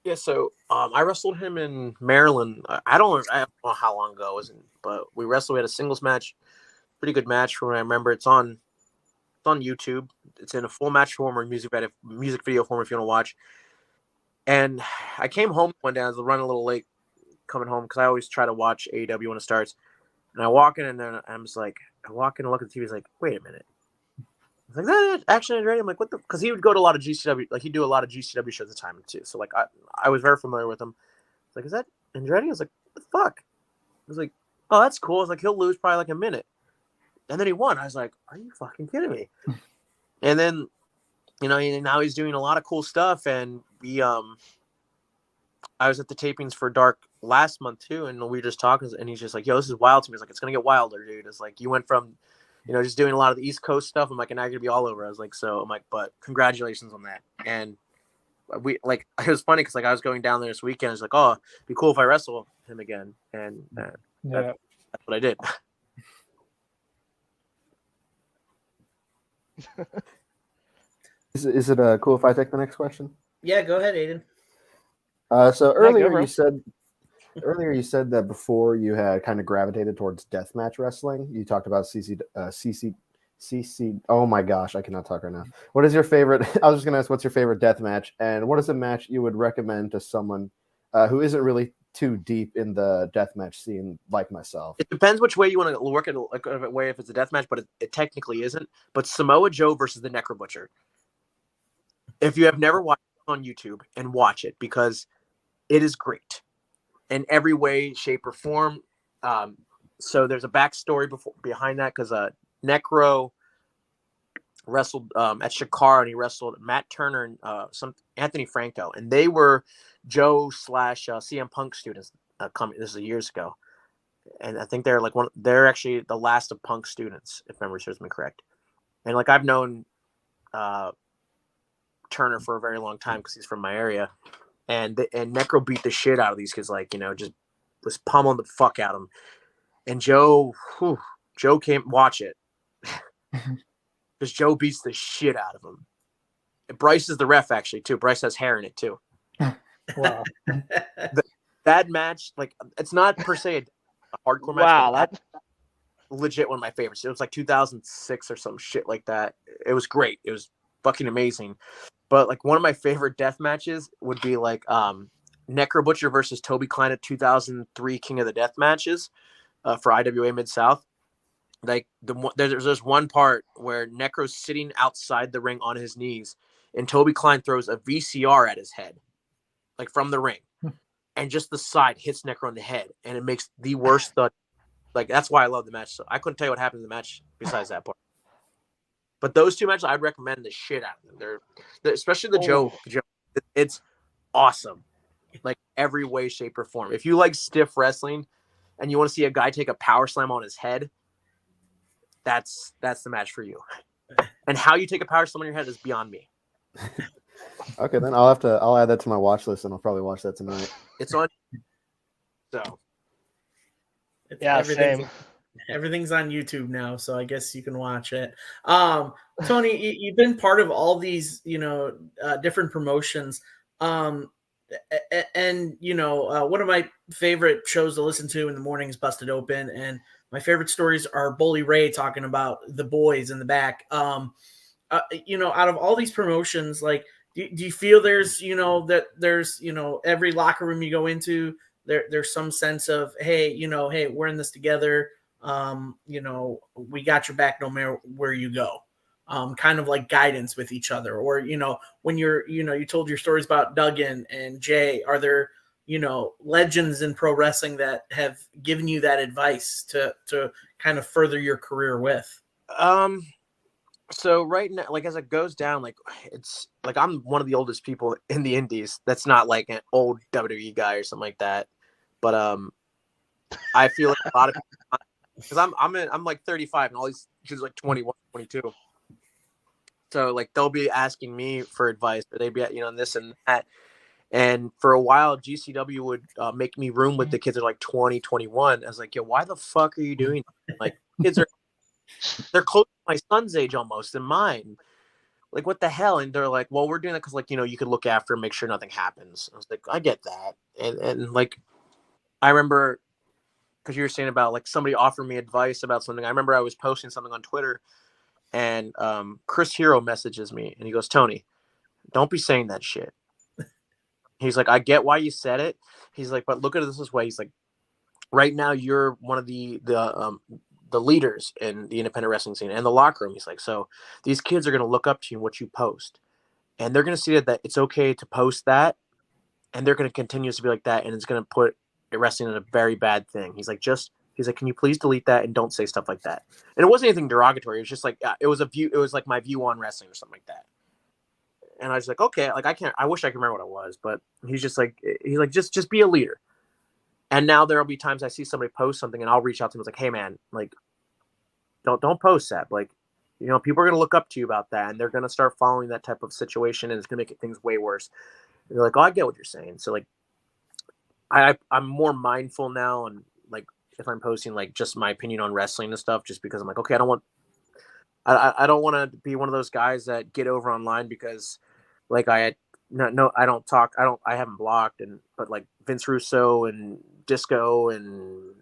B: Yeah, so I wrestled him in Maryland. I don't know how long ago it was, but we wrestled. We had a singles match, pretty good match from what I remember. It's on YouTube. It's in a full match form or music video form if you want to watch. And I came home one day. I was running a little late coming home because I always try to watch AEW when it starts. And I walk in and then I'm just like, I walk in and look at the TV. It's like, wait a minute. I was like, that action is ready. I'm like, what the? Because he would go to a lot of GCW, like he'd do a lot of GCW shows at the time too. So like I was very familiar with him. It's like, is that Andretti? I was like, what the fuck? I was like, oh, that's cool. I was like, he'll lose probably like a minute. And then he won. I was like, are you fucking kidding me? And then, now he's doing a lot of cool stuff. And I was at the tapings for Dark last month too, and we were just talking, and he's just like, yo, this is wild to me. He's like, it's gonna get wilder, dude. It's like you went from, just doing a lot of the East Coast stuff. I'm like, and now you're gonna be all over. I was like, so I'm like, but congratulations on that. And it was funny because like I was going down there this weekend. I was like, oh, it'd be cool if I wrestle him again. And that's what I did.
E: Is it cool if I take the next question?
D: Yeah, go ahead, Aiden.
E: So earlier
C: bro.
E: you said that before you had kind of gravitated towards deathmatch wrestling. You talked about CC. Oh my gosh, I cannot talk right now. What is your favorite? I was just gonna ask, what's your favorite deathmatch, and what is a match you would recommend to someone who isn't really too deep in the deathmatch scene like myself?
B: It depends which way you want to work it. Way if it's a deathmatch, but it technically isn't. But Samoa Joe versus the Necro Butcher. If you have never watched it on YouTube, and watch it because it is great in every way, shape, or form. So there's a backstory behind that because Necro wrestled at Shakara, and he wrestled Matt Turner and Anthony Franco, and they were Joe / CM Punk students. This is years ago, and I think they're they're actually the last of Punk students, if memory serves me correct. And like I've known Turner for a very long time because he's from my area. And Necro beat the shit out of these kids, just was pummeling the fuck out of them. And Joe came watch it because Joe beats the shit out of him. And Bryce is the ref actually too. Bryce has hair in it too.
A: Wow.
B: That match, it's not per se a hardcore match.
C: Wow,
B: that's legit one of my favorites. It was like 2006 or some shit like that. It was great. It was fucking amazing. But one of my favorite death matches would be Necro Butcher versus Toby Klein at 2003 King of the Death matches for IWA Mid-South. There's one part where Necro's sitting outside the ring on his knees, and Toby Klein throws a VCR at his head, from the ring, and just the side hits Necro in the head, and it makes the worst thud. That's why I love the match. So I couldn't tell you what happened in the match besides that part. But those two matches, I'd recommend the shit out of them. They're especially the Joe. It's awesome, every way, shape, or form. If you like stiff wrestling, and you want to see a guy take a power slam on his head, that's the match for you. And how you take a power slam on your head is beyond me.
E: Okay, then I'll add that to my watch list, and I'll probably watch that tonight.
B: It's on. So.
C: Yeah, same.
D: Everything's on YouTube now, so I guess you can watch it. Tony, you've been part of all these, different promotions. And one of my favorite shows to listen to in the morning is Busted Open, and my favorite stories are Bully Ray talking about the boys in the back. Out of all these promotions, do you feel there's, every locker room you go into, there's some sense of, hey, we're in this together. We got your back no matter where you go. Kind of like guidance with each other. Or, when you told your stories about Duggan and Jay, are there, legends in pro wrestling that have given you that advice to kind of further your career with?
B: So right now, as it goes down, it's I'm one of the oldest people in the indies. That's not an old WWE guy or something like that. But I feel like a lot of people, because I'm 35 and all these kids are 21, 22. So they'll be asking me for advice, or they'd be this and that. And for a while, GCW would make me room with the kids that are 20, 21. I was like, yo, why the fuck are you doing that? Kids they're close to my son's age almost and mine. like, what the hell? And they're like, well, we're doing that because, like, you could look after and make sure nothing happens. I was like, I get that. And like, I remember, because you were saying about, like, somebody offered me advice about something. I remember I was posting something on Twitter, and Chris Hero messages me, and he goes, Tony, don't be saying that shit. He's like, I get why you said it. He's like, but look at it this way. He's like, right now you're one of the leaders in the independent wrestling scene and the locker room. He's like, so these kids are going to look up to you and what you post, and they're going to see that it's okay to post that, and they're going to continue to be like that, and it's going to put wrestling in a very bad thing. He's like, can you please delete that and don't say stuff like that? And it wasn't anything derogatory. It was just like, it was like my view on wrestling or something like that. And I was like, okay, like, I wish I could remember what it was, but he's like, just be a leader. And now there'll be times I see somebody post something and I'll reach out to them. It's like, hey man, like, don't post that. Like, people are going to look up to you about that, and they're going to start following that type of situation, and it's going to make things way worse. And they're like, oh, I get what you're saying. So, like, I'm more mindful now. And, like, if I'm posting, like, just my opinion on wrestling and stuff, just because I'm like, okay, I don't want to be one of those guys that get over online because, like, I haven't blocked, but like Vince Russo and Disco and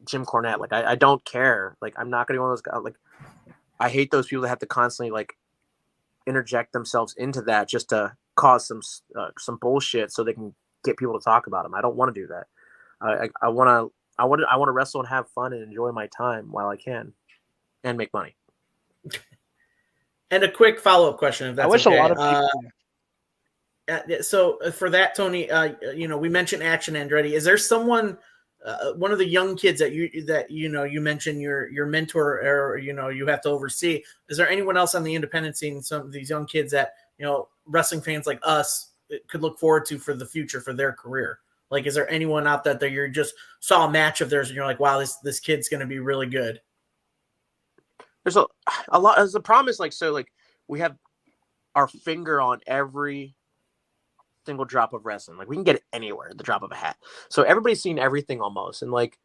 B: Jim Cornette, like, I don't care. Like, I'm not gonna be one of those guys. Like, I hate those people that have to constantly, like, interject themselves into that just to cause some bullshit so they can get people to talk about them. I don't want to do that. I want to wrestle and have fun and enjoy my time while I can, and make money.
D: And a quick follow-up question, if that's
C: I wish
D: okay.
C: a lot of people.
D: So for that, Tony, we mentioned Action Andretti. Is there someone, one of the young kids that you mentioned your mentor, or you have to oversee? Is there anyone else on the independent scene, some of these young kids that wrestling fans like us could look forward to for the future for their career? Like, is there anyone out that you just saw a match of theirs and you're like, wow, this kid's going to be really good?
B: There's a lot. As the problem is, like, so, like, we have our finger on every single drop of wrestling. Like, we can get it anywhere at the drop of a hat. So everybody's seen everything almost, and, like,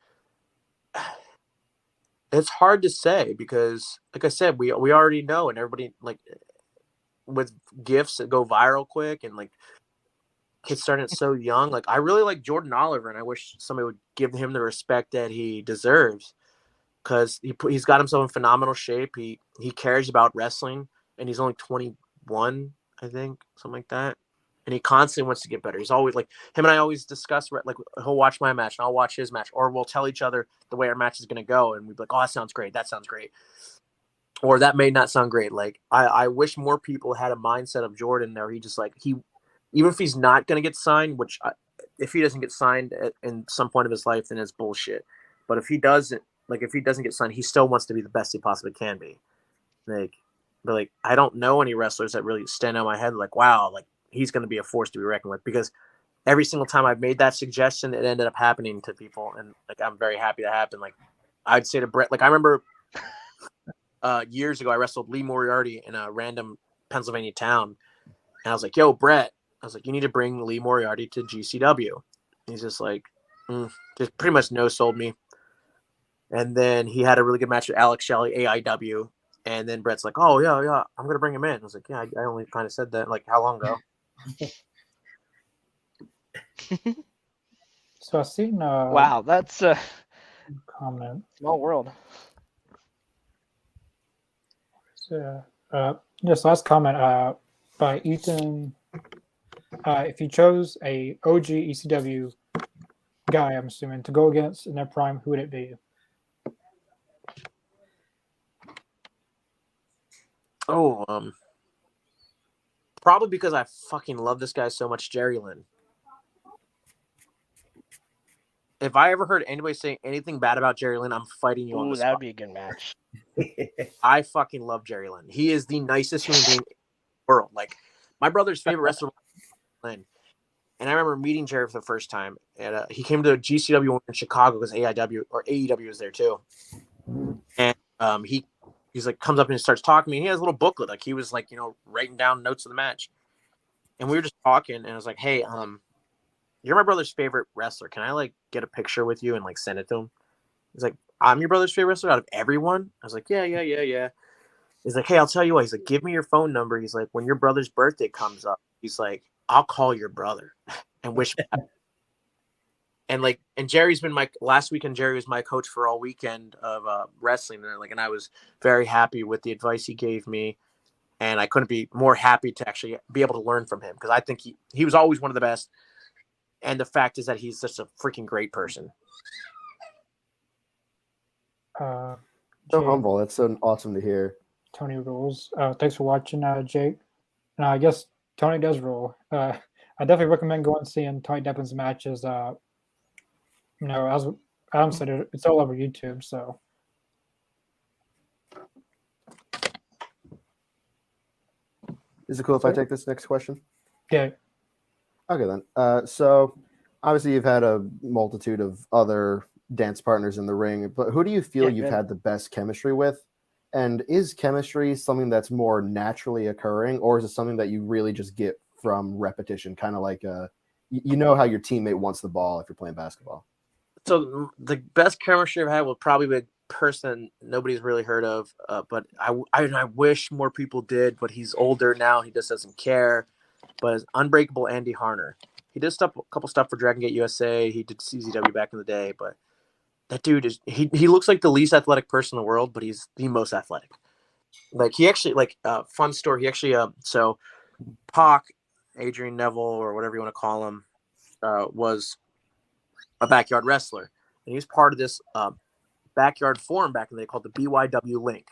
B: it's hard to say because, like I said, we already know, and everybody, like, with gifts that go viral quick, and, like, kids starting it so young. Like, I really like Jordan Oliver, and I wish somebody would give him the respect that he deserves, because he's got himself in phenomenal shape. He cares about wrestling, and he's only 21, I think, something like that. And he constantly wants to get better. He's always, like, him and I always discuss, like, he'll watch my match and I'll watch his match, or we'll tell each other the way our match is going to go, and we'd be like, oh, that sounds great. That sounds great. Or that may not sound great. Like, I wish more people had a mindset of Jordan there. He just, like, even if he's not going to get signed, if he doesn't get signed in some point of his life, then it's bullshit. But if he doesn't get signed, he still wants to be the best he possibly can be. But I don't know any wrestlers that really stand out in my head like, wow, like, he's going to be a force to be reckoned with, because every single time I've made that suggestion, it ended up happening to people. And, like, I'm very happy that happened. Like, I'd say to Brett, like, I remember years ago, I wrestled Lee Moriarty in a random Pennsylvania town. And I was like, yo, Brett, I was like, you need to bring Lee Moriarty to GCW. He's just like, just pretty much no-sold me. And then he had a really good match with Alex Shelley, AIW. And then Brett's like, oh, yeah, I'm going to bring him in. I was like, yeah, I only kind of said that, like, how long ago?
A: So I've seen
C: Wow, that's a
A: comment.
C: small world.
A: So, this last comment by Ethan. If you chose a OG ECW guy, I'm assuming, to go against in their prime, who would it be?
B: Oh, probably because I fucking love this guy so much, Jerry Lynn. If I ever heard anybody say anything bad about Jerry Lynn, I'm fighting you on
C: Ooh,
B: the
C: that
B: spot.
C: would be a good match.
B: I fucking love Jerry Lynn. He is the nicest human being in the world. Like, my brother's favorite wrestler was Lynn. And I remember meeting Jerry for the first time. And he came to GCW in Chicago because AEW was there too. And he's like, comes up and starts talking to me. And he has a little booklet. Like, he was, like, writing down notes of the match. And we were just talking, and I was like, hey, you're my brother's favorite wrestler. Can I, like, get a picture with you and, like, send it to him? He's like, I'm your brother's favorite wrestler out of everyone? I was like, yeah. He's like, hey, I'll tell you what. He's like, give me your phone number. He's like, when your brother's birthday comes up, he's like, I'll call your brother and wish him happy. And Jerry's been last weekend. Jerry was my coach for all weekend of wrestling, and I was very happy with the advice he gave me, and I couldn't be more happy to actually be able to learn from him because I think he was always one of the best, and the fact is that he's just a freaking great person.
E: So
A: Jake,
E: humble. That's so awesome to hear.
A: Tony rules. Thanks for watching, Jake. And I guess Tony does rule. I definitely recommend going and seeing Tony Deppen's matches. As Adam said, it's all over YouTube. So
E: Is it cool if I take this next question?
A: yeah,
E: Okay, then. So obviously you've had a multitude of other dance partners in the ring, but who do you feel you've had the best chemistry with? And is chemistry something that's more naturally occurring, or is it something that you really just get from repetition? Kind of like you know how your teammate wants the ball if you're playing basketball.
B: So the best chemistry I've had will probably be a person nobody's really heard of, but I wish more people did. But he's older now; he just doesn't care. But it's Unbreakable Andy Harner. He did a couple stuff for Dragon Gate USA. He did CZW back in the day, but that dude is he looks like the least athletic person in the world, but he's the most athletic. Like he actually fun story. He actually so Pac, Adrian Neville or whatever you want to call him, was a backyard wrestler, and he was part of this backyard forum back in the day called the BYW Link,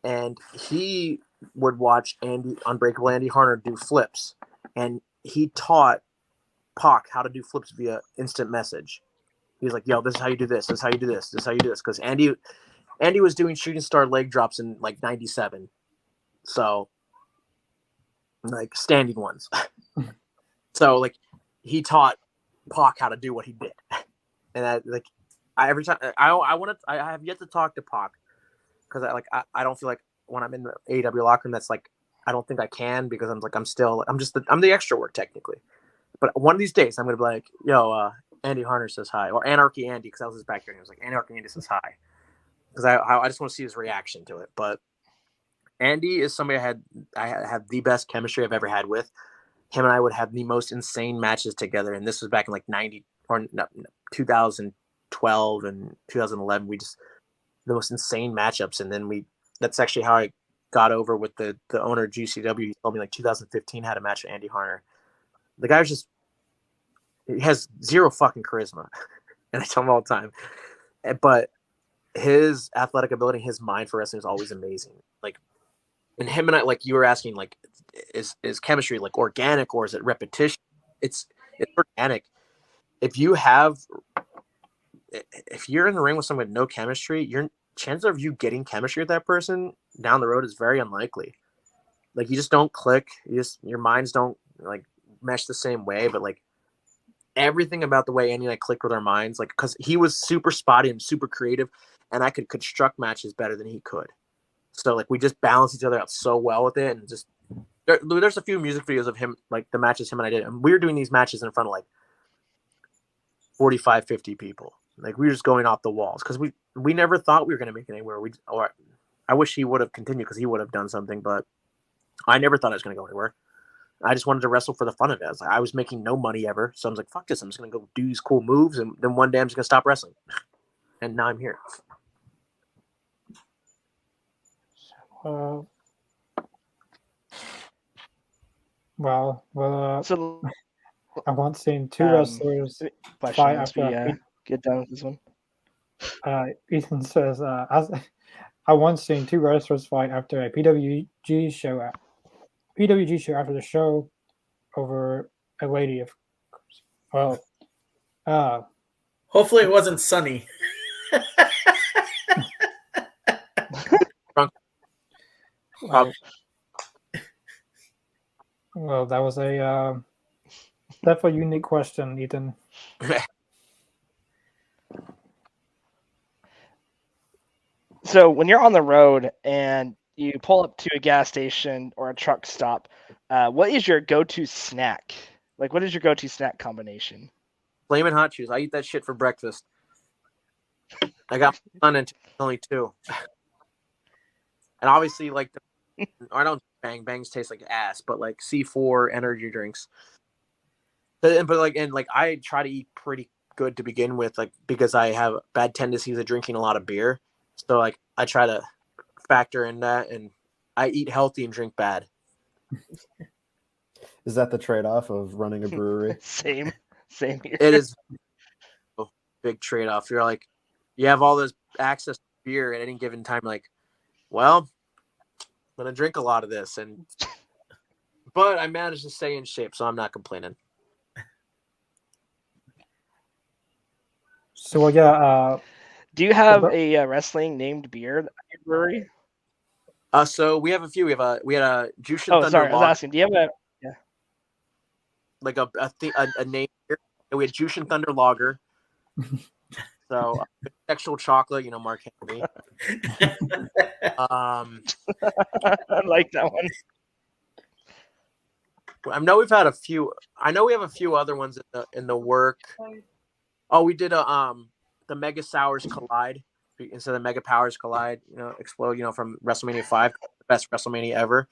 B: and he would watch Unbreakable Andy Harner do flips, and he taught Pac how to do flips via instant message. He was like, yo, this is how you do this. This is how you do this. This is how you do this. Because Andy was doing shooting star leg drops in like 97. So, like standing ones. So, like, he taught Pac how to do what he did. And I have yet to talk to Pac because I don't feel like when I'm in the AEW locker room, that's like, I don't think I can because I'm the extra work technically. But one of these days I'm going to be like, yo, Andy Harner says hi, or Anarchy Andy, because that was his backyard. He was like, Anarchy Andy says hi, because I just want to see his reaction to it. But Andy is somebody I have the best chemistry I've ever had with. Him and I would have the most insane matches together, and this was back in like 2012 and 2011. We just the most insane matchups, and then that's actually how I got over with the owner of GCW. He told me like 2015 had a match with Andy Harner. The guy was just he has zero fucking charisma, and I tell him all the time. But his athletic ability, his mind for wrestling is always amazing. Like, and him and I, like you were asking, like, is chemistry like organic or is it repetition? It's organic. If you're in the ring with someone with no chemistry, your chance of you getting chemistry with that person down the road is very unlikely. Like, you just don't click. Your minds don't like mesh the same way. But like everything about the way Andy and I clicked with our minds, like, because he was super spotty and super creative, and I could construct matches better than he could. So like we just balanced each other out so well with it, and just there's a few music videos of him, like the matches him and I did, and we were doing these matches in front of like 45, 50 people. Like we were just going off the walls because we never thought we were going to make it anywhere. I wish he would have continued because he would have done something, but I never thought I was going to go anywhere. I just wanted to wrestle for the fun of it. I was making no money ever, so I was like, fuck this. I'm just going to go do these cool moves, and then one day I'm just going to stop wrestling. And now I'm here.
A: So I once seen two wrestlers fight after
C: get done with this one.
A: Ethan says, I once seen two wrestlers fight after a PWG show after the show over a lady.
D: Hopefully it wasn't Sunny.
A: Well, that was a definitely unique question, Ethan.
C: So when you're on the road and you pull up to a gas station or a truck stop, what is your go-to snack? Like, what is your go-to snack combination?
B: Flamin' Hot Chews. I eat that shit for breakfast. I got my son into only 2. And obviously, like, I don't Bang Bangs taste like ass, but like C4 energy drinks. But like I try to eat pretty good to begin with, like because I have bad tendencies of drinking a lot of beer. So like I try to factor in that, and I eat healthy and drink bad.
E: Is that the trade-off of running a brewery?
C: Same here.
B: It is a big trade-off. You're like, you have all this access to beer at any given time. Like, well, I'm gonna drink a lot of this, but I managed to stay in shape, so I'm not complaining.
A: So yeah,
C: Do you have a wrestling named beer at your brewery?
B: So we have a few. We had a Jushin
C: Oh,
B: Thunder
C: sorry, I was
B: Lager,
C: asking. Do you have
B: like a name here. We had Jushin Thunder Lager. So sexual chocolate, Mark Henry.
C: I like that one.
B: I know we've had a few. I know we have a few other ones in the work. Oh, we did the Mega Sours Collide instead of Mega Powers Collide. Explode. From WrestleMania 5, the best WrestleMania ever.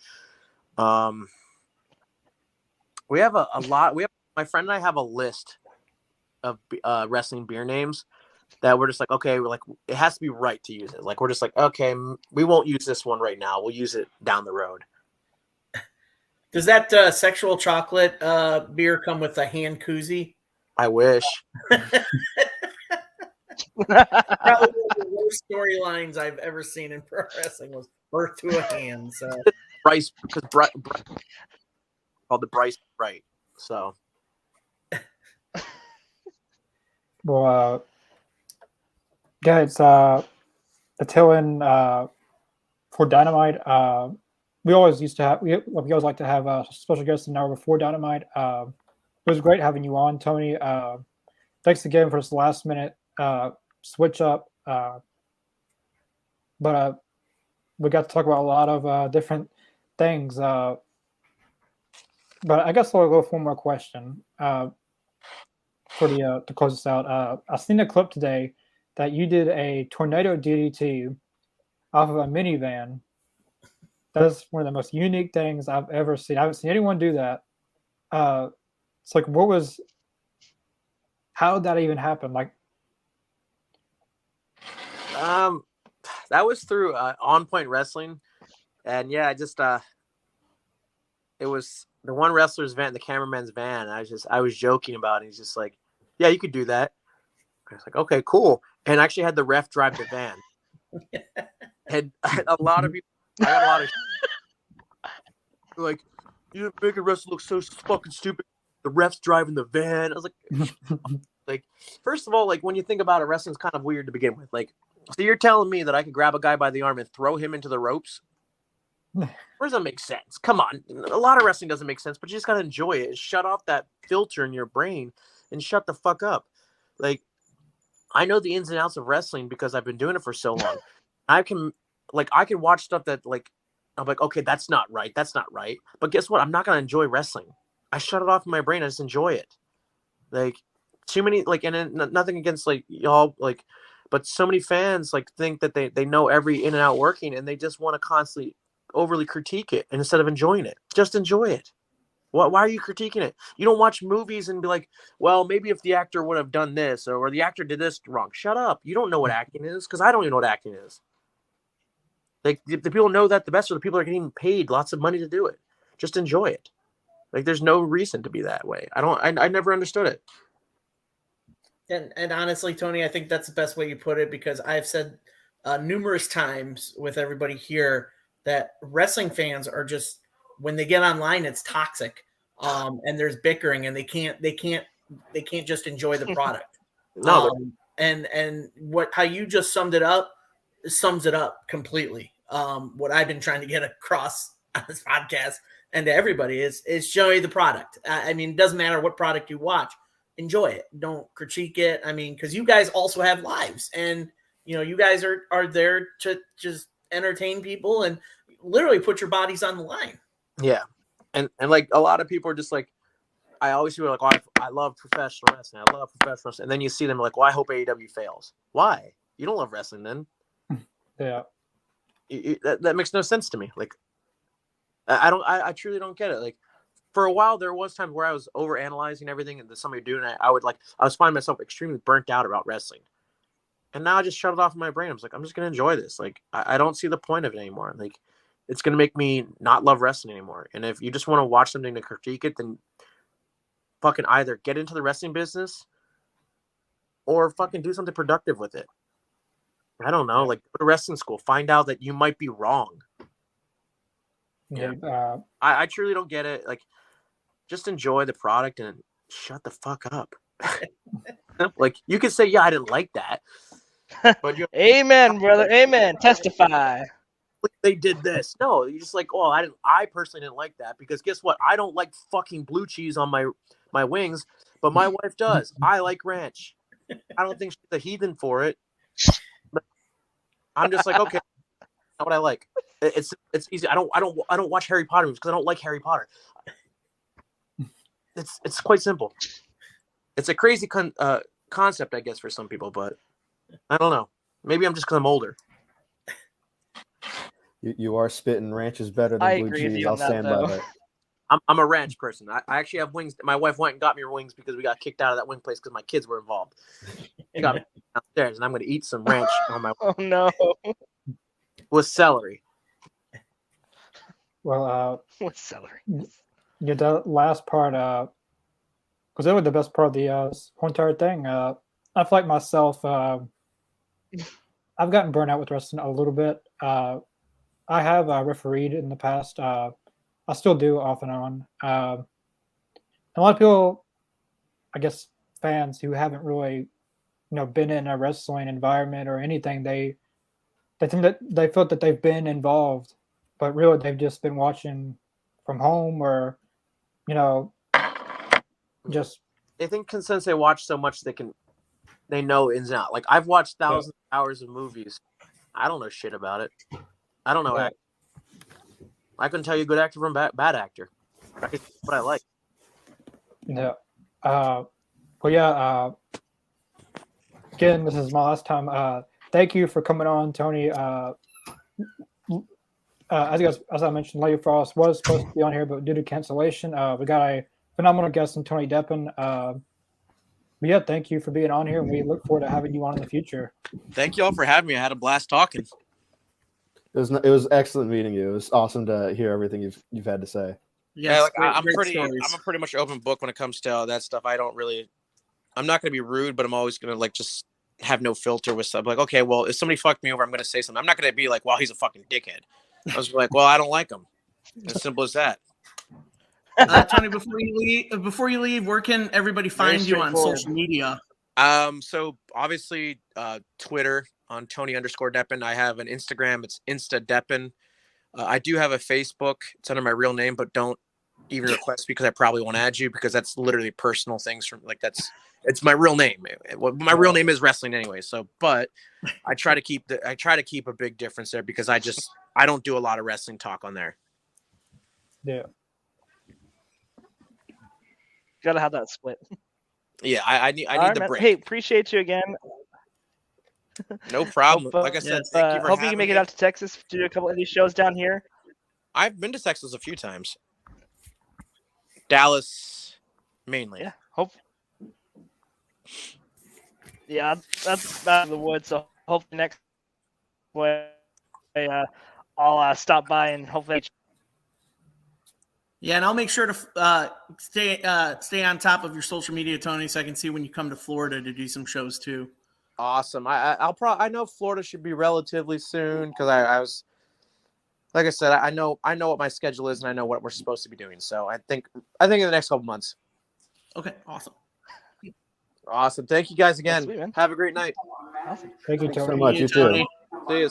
B: We have a lot. My friend and I have a list of wrestling beer names that we're just like, okay, we're like, it has to be right to use it. Like, we're just like, okay, we won't use this one right now. We'll use it down the road.
D: Does that sexual chocolate beer come with a hand koozie?
B: I wish.
D: Probably one of the worst storylines I've ever seen in pro wrestling was birth to a hand. So
B: Bryce, because Bryce called the Bryce Bright. So,
A: well, yeah, it's a tail end for Dynamite. We always like to have special guests an hour before Dynamite. It was great having you on, Tony. Thanks again for this last minute switch up. But we got to talk about a lot of different things. But I guess I'll go for one more question for to close this out. I seen a clip today that you did a tornado DDT off of a minivan. That is one of the most unique things I've ever seen. I haven't seen anyone do that. It's like, how did that even happen? Like,
B: that was through On Point Wrestling, and yeah, I just it was the one wrestler's van, the cameraman's van. I was joking about it. He's just like, yeah, you could do that. I was like, okay, cool. And I actually had the ref drive the van. Had a lot of people. I got a lot of like, you didn't make a wrestler look so fucking stupid. The ref's driving the van. I was like, first of all, like when you think about it, wrestling's kind of weird to begin with. Like, so you're telling me that I could grab a guy by the arm and throw him into the ropes? Where does that make sense? Come on. A lot of wrestling doesn't make sense, but you just got to enjoy it. Shut off that filter in your brain and shut the fuck up. Like, I know the ins and outs of wrestling because I've been doing it for so long. I can watch stuff that, like, I'm like, okay, that's not right. That's not right. But guess what? I'm not going to enjoy wrestling. I shut it off in my brain. I just enjoy it. Like, too many, like, and nothing against, like, y'all, like, but so many fans, like, think that they know every in and out working, and they just want to constantly overly critique it instead of enjoying it. Just enjoy it. Why are you critiquing it? You don't watch movies and be like, well, maybe if the actor would have done this or the actor did this wrong. Shut up. You don't know what acting is because I don't even know what acting is. Like, the people know that the best are the people that are getting paid lots of money to do it. Just enjoy it. Like, there's no reason to be that way. I never understood it.
D: And honestly, Tony, I think that's the best way you put it because I've said numerous times with everybody here that wrestling fans are just, when they get online, it's toxic, and there's bickering, and they can't just enjoy the product.
B: No,
D: and how you just summed it up sums it up completely. What I've been trying to get across on this podcast and to everybody is enjoy the product. I mean, it doesn't matter what product you watch, enjoy it. Don't critique it. I mean, because you guys also have lives, and you guys are there to just entertain people and literally put your bodies on the line.
B: Yeah. And like a lot of people are just like, I always feel like, oh, I love professional wrestling. I love professional wrestling. And then you see them like, well, I hope AEW fails. Why? You don't love wrestling then.
A: Yeah.
B: that makes no sense to me. Like, I truly don't get it. Like, for a while, there was times where I was over analyzing everything and somebody doing it. I was finding myself extremely burnt out about wrestling. And now I just shut it off in my brain. I was like, I'm just going to enjoy this. Like, I don't see the point of it anymore. Like, it's going to make me not love wrestling anymore. And if you just want to watch something to critique it, then fucking either get into the wrestling business or fucking do something productive with it. I don't know. Like, go to wrestling school. Find out that you might be wrong.
A: Yeah.
B: I truly don't get it. Like, just enjoy the product and shut the fuck up. Like, you can say, yeah, I didn't like that. But
C: Amen, brother. Amen. Testify.
B: They did this. No, you're just like, oh, I personally didn't like that because guess what? I don't like fucking blue cheese on my wings, but my wife does. I like ranch. I don't think she's a heathen for it. But I'm just like, okay, not what I like. It's easy. I don't watch Harry Potter movies because I don't like Harry Potter. It's quite simple. It's a crazy concept, I guess, for some people, but I don't know. Maybe I'm just because I'm older.
E: You are spitting ranch is better
C: I
E: than blue
C: agree with
E: cheese.
C: you on
E: I'll
C: that,
E: stand
C: though.
E: by that.
B: I'm a ranch person. I actually have wings. My wife went and got me wings because we got kicked out of that wing place because my kids were involved. She got me downstairs, and I'm going to eat some ranch on my
C: Oh no.
B: with celery.
A: Well,
C: With celery.
A: yeah, the last part, because that was the best part of the whole entire thing. I feel like myself, I've gotten burnt out with wrestling a little bit. I have refereed in the past. I still do off and on. A lot of people, I guess, fans who haven't really, been in a wrestling environment or anything, they think that they felt that they've been involved, but really they've just been watching from home or, just.
B: I think since they watch so much, they know ins and out. Like, I've watched thousands of hours of movies. I don't know shit about it. I don't know. I couldn't tell you a good actor from bad actor. That's what I like.
A: Yeah. Well, yeah. Again, this is my last time. Thank you for coming on, Tony. As I mentioned, Lady Frost was supposed to be on here, but due to cancellation, we got a phenomenal guest in Tony Deppen. But yeah, thank you for being on here, and we look forward to having you on in the future.
B: Thank you all for having me. I had a blast talking.
E: It was excellent meeting you. It was awesome to hear everything you've had to say.
B: Yeah, I'm a pretty much open book when it comes to that stuff. I'm not going to be rude, but I'm always going to just have no filter with stuff. Like, okay, well, if somebody fucked me over, I'm going to say something. I'm not going to be like, well, he's a fucking dickhead. I was like, well, I don't like him. As simple as that.
D: Tony, before you leave, where can everybody find you on social media?
B: So obviously, Twitter on Tony_Deppen. I have an Instagram. It's Insta Deppen. I do have a Facebook. It's under my real name, but don't even request because I probably won't add you because that's literally personal things from it's my real name. My real name is wrestling anyway. So, but I try to keep a big difference there because I don't do a lot of wrestling talk on there.
A: Yeah.
C: Gotta have that split.
B: Yeah, I need the break.
C: Hey, appreciate you again.
B: No problem. Like I said, thank you for
C: hope you can make it out to Texas to do a couple of these shows down here.
B: I've been to Texas a few times. Dallas, mainly.
C: Yeah. Yeah, that's out of the woods. So hopefully next way, I'll stop by and hopefully.
D: Yeah, and I'll make sure to stay on top of your social media, Tony, so I can see when you come to Florida to do some shows too.
B: Awesome. I know Florida should be relatively soon because I was, like I said, I know what my schedule is and I know what we're supposed to be doing. So I think in the next couple months.
D: Okay, awesome.
B: Awesome. Thank you guys again.
C: Sweet, man.
B: Have a great night.
C: Awesome.
A: Thank you,
E: Thanks
A: Tony.
E: so much. You too.
B: See you.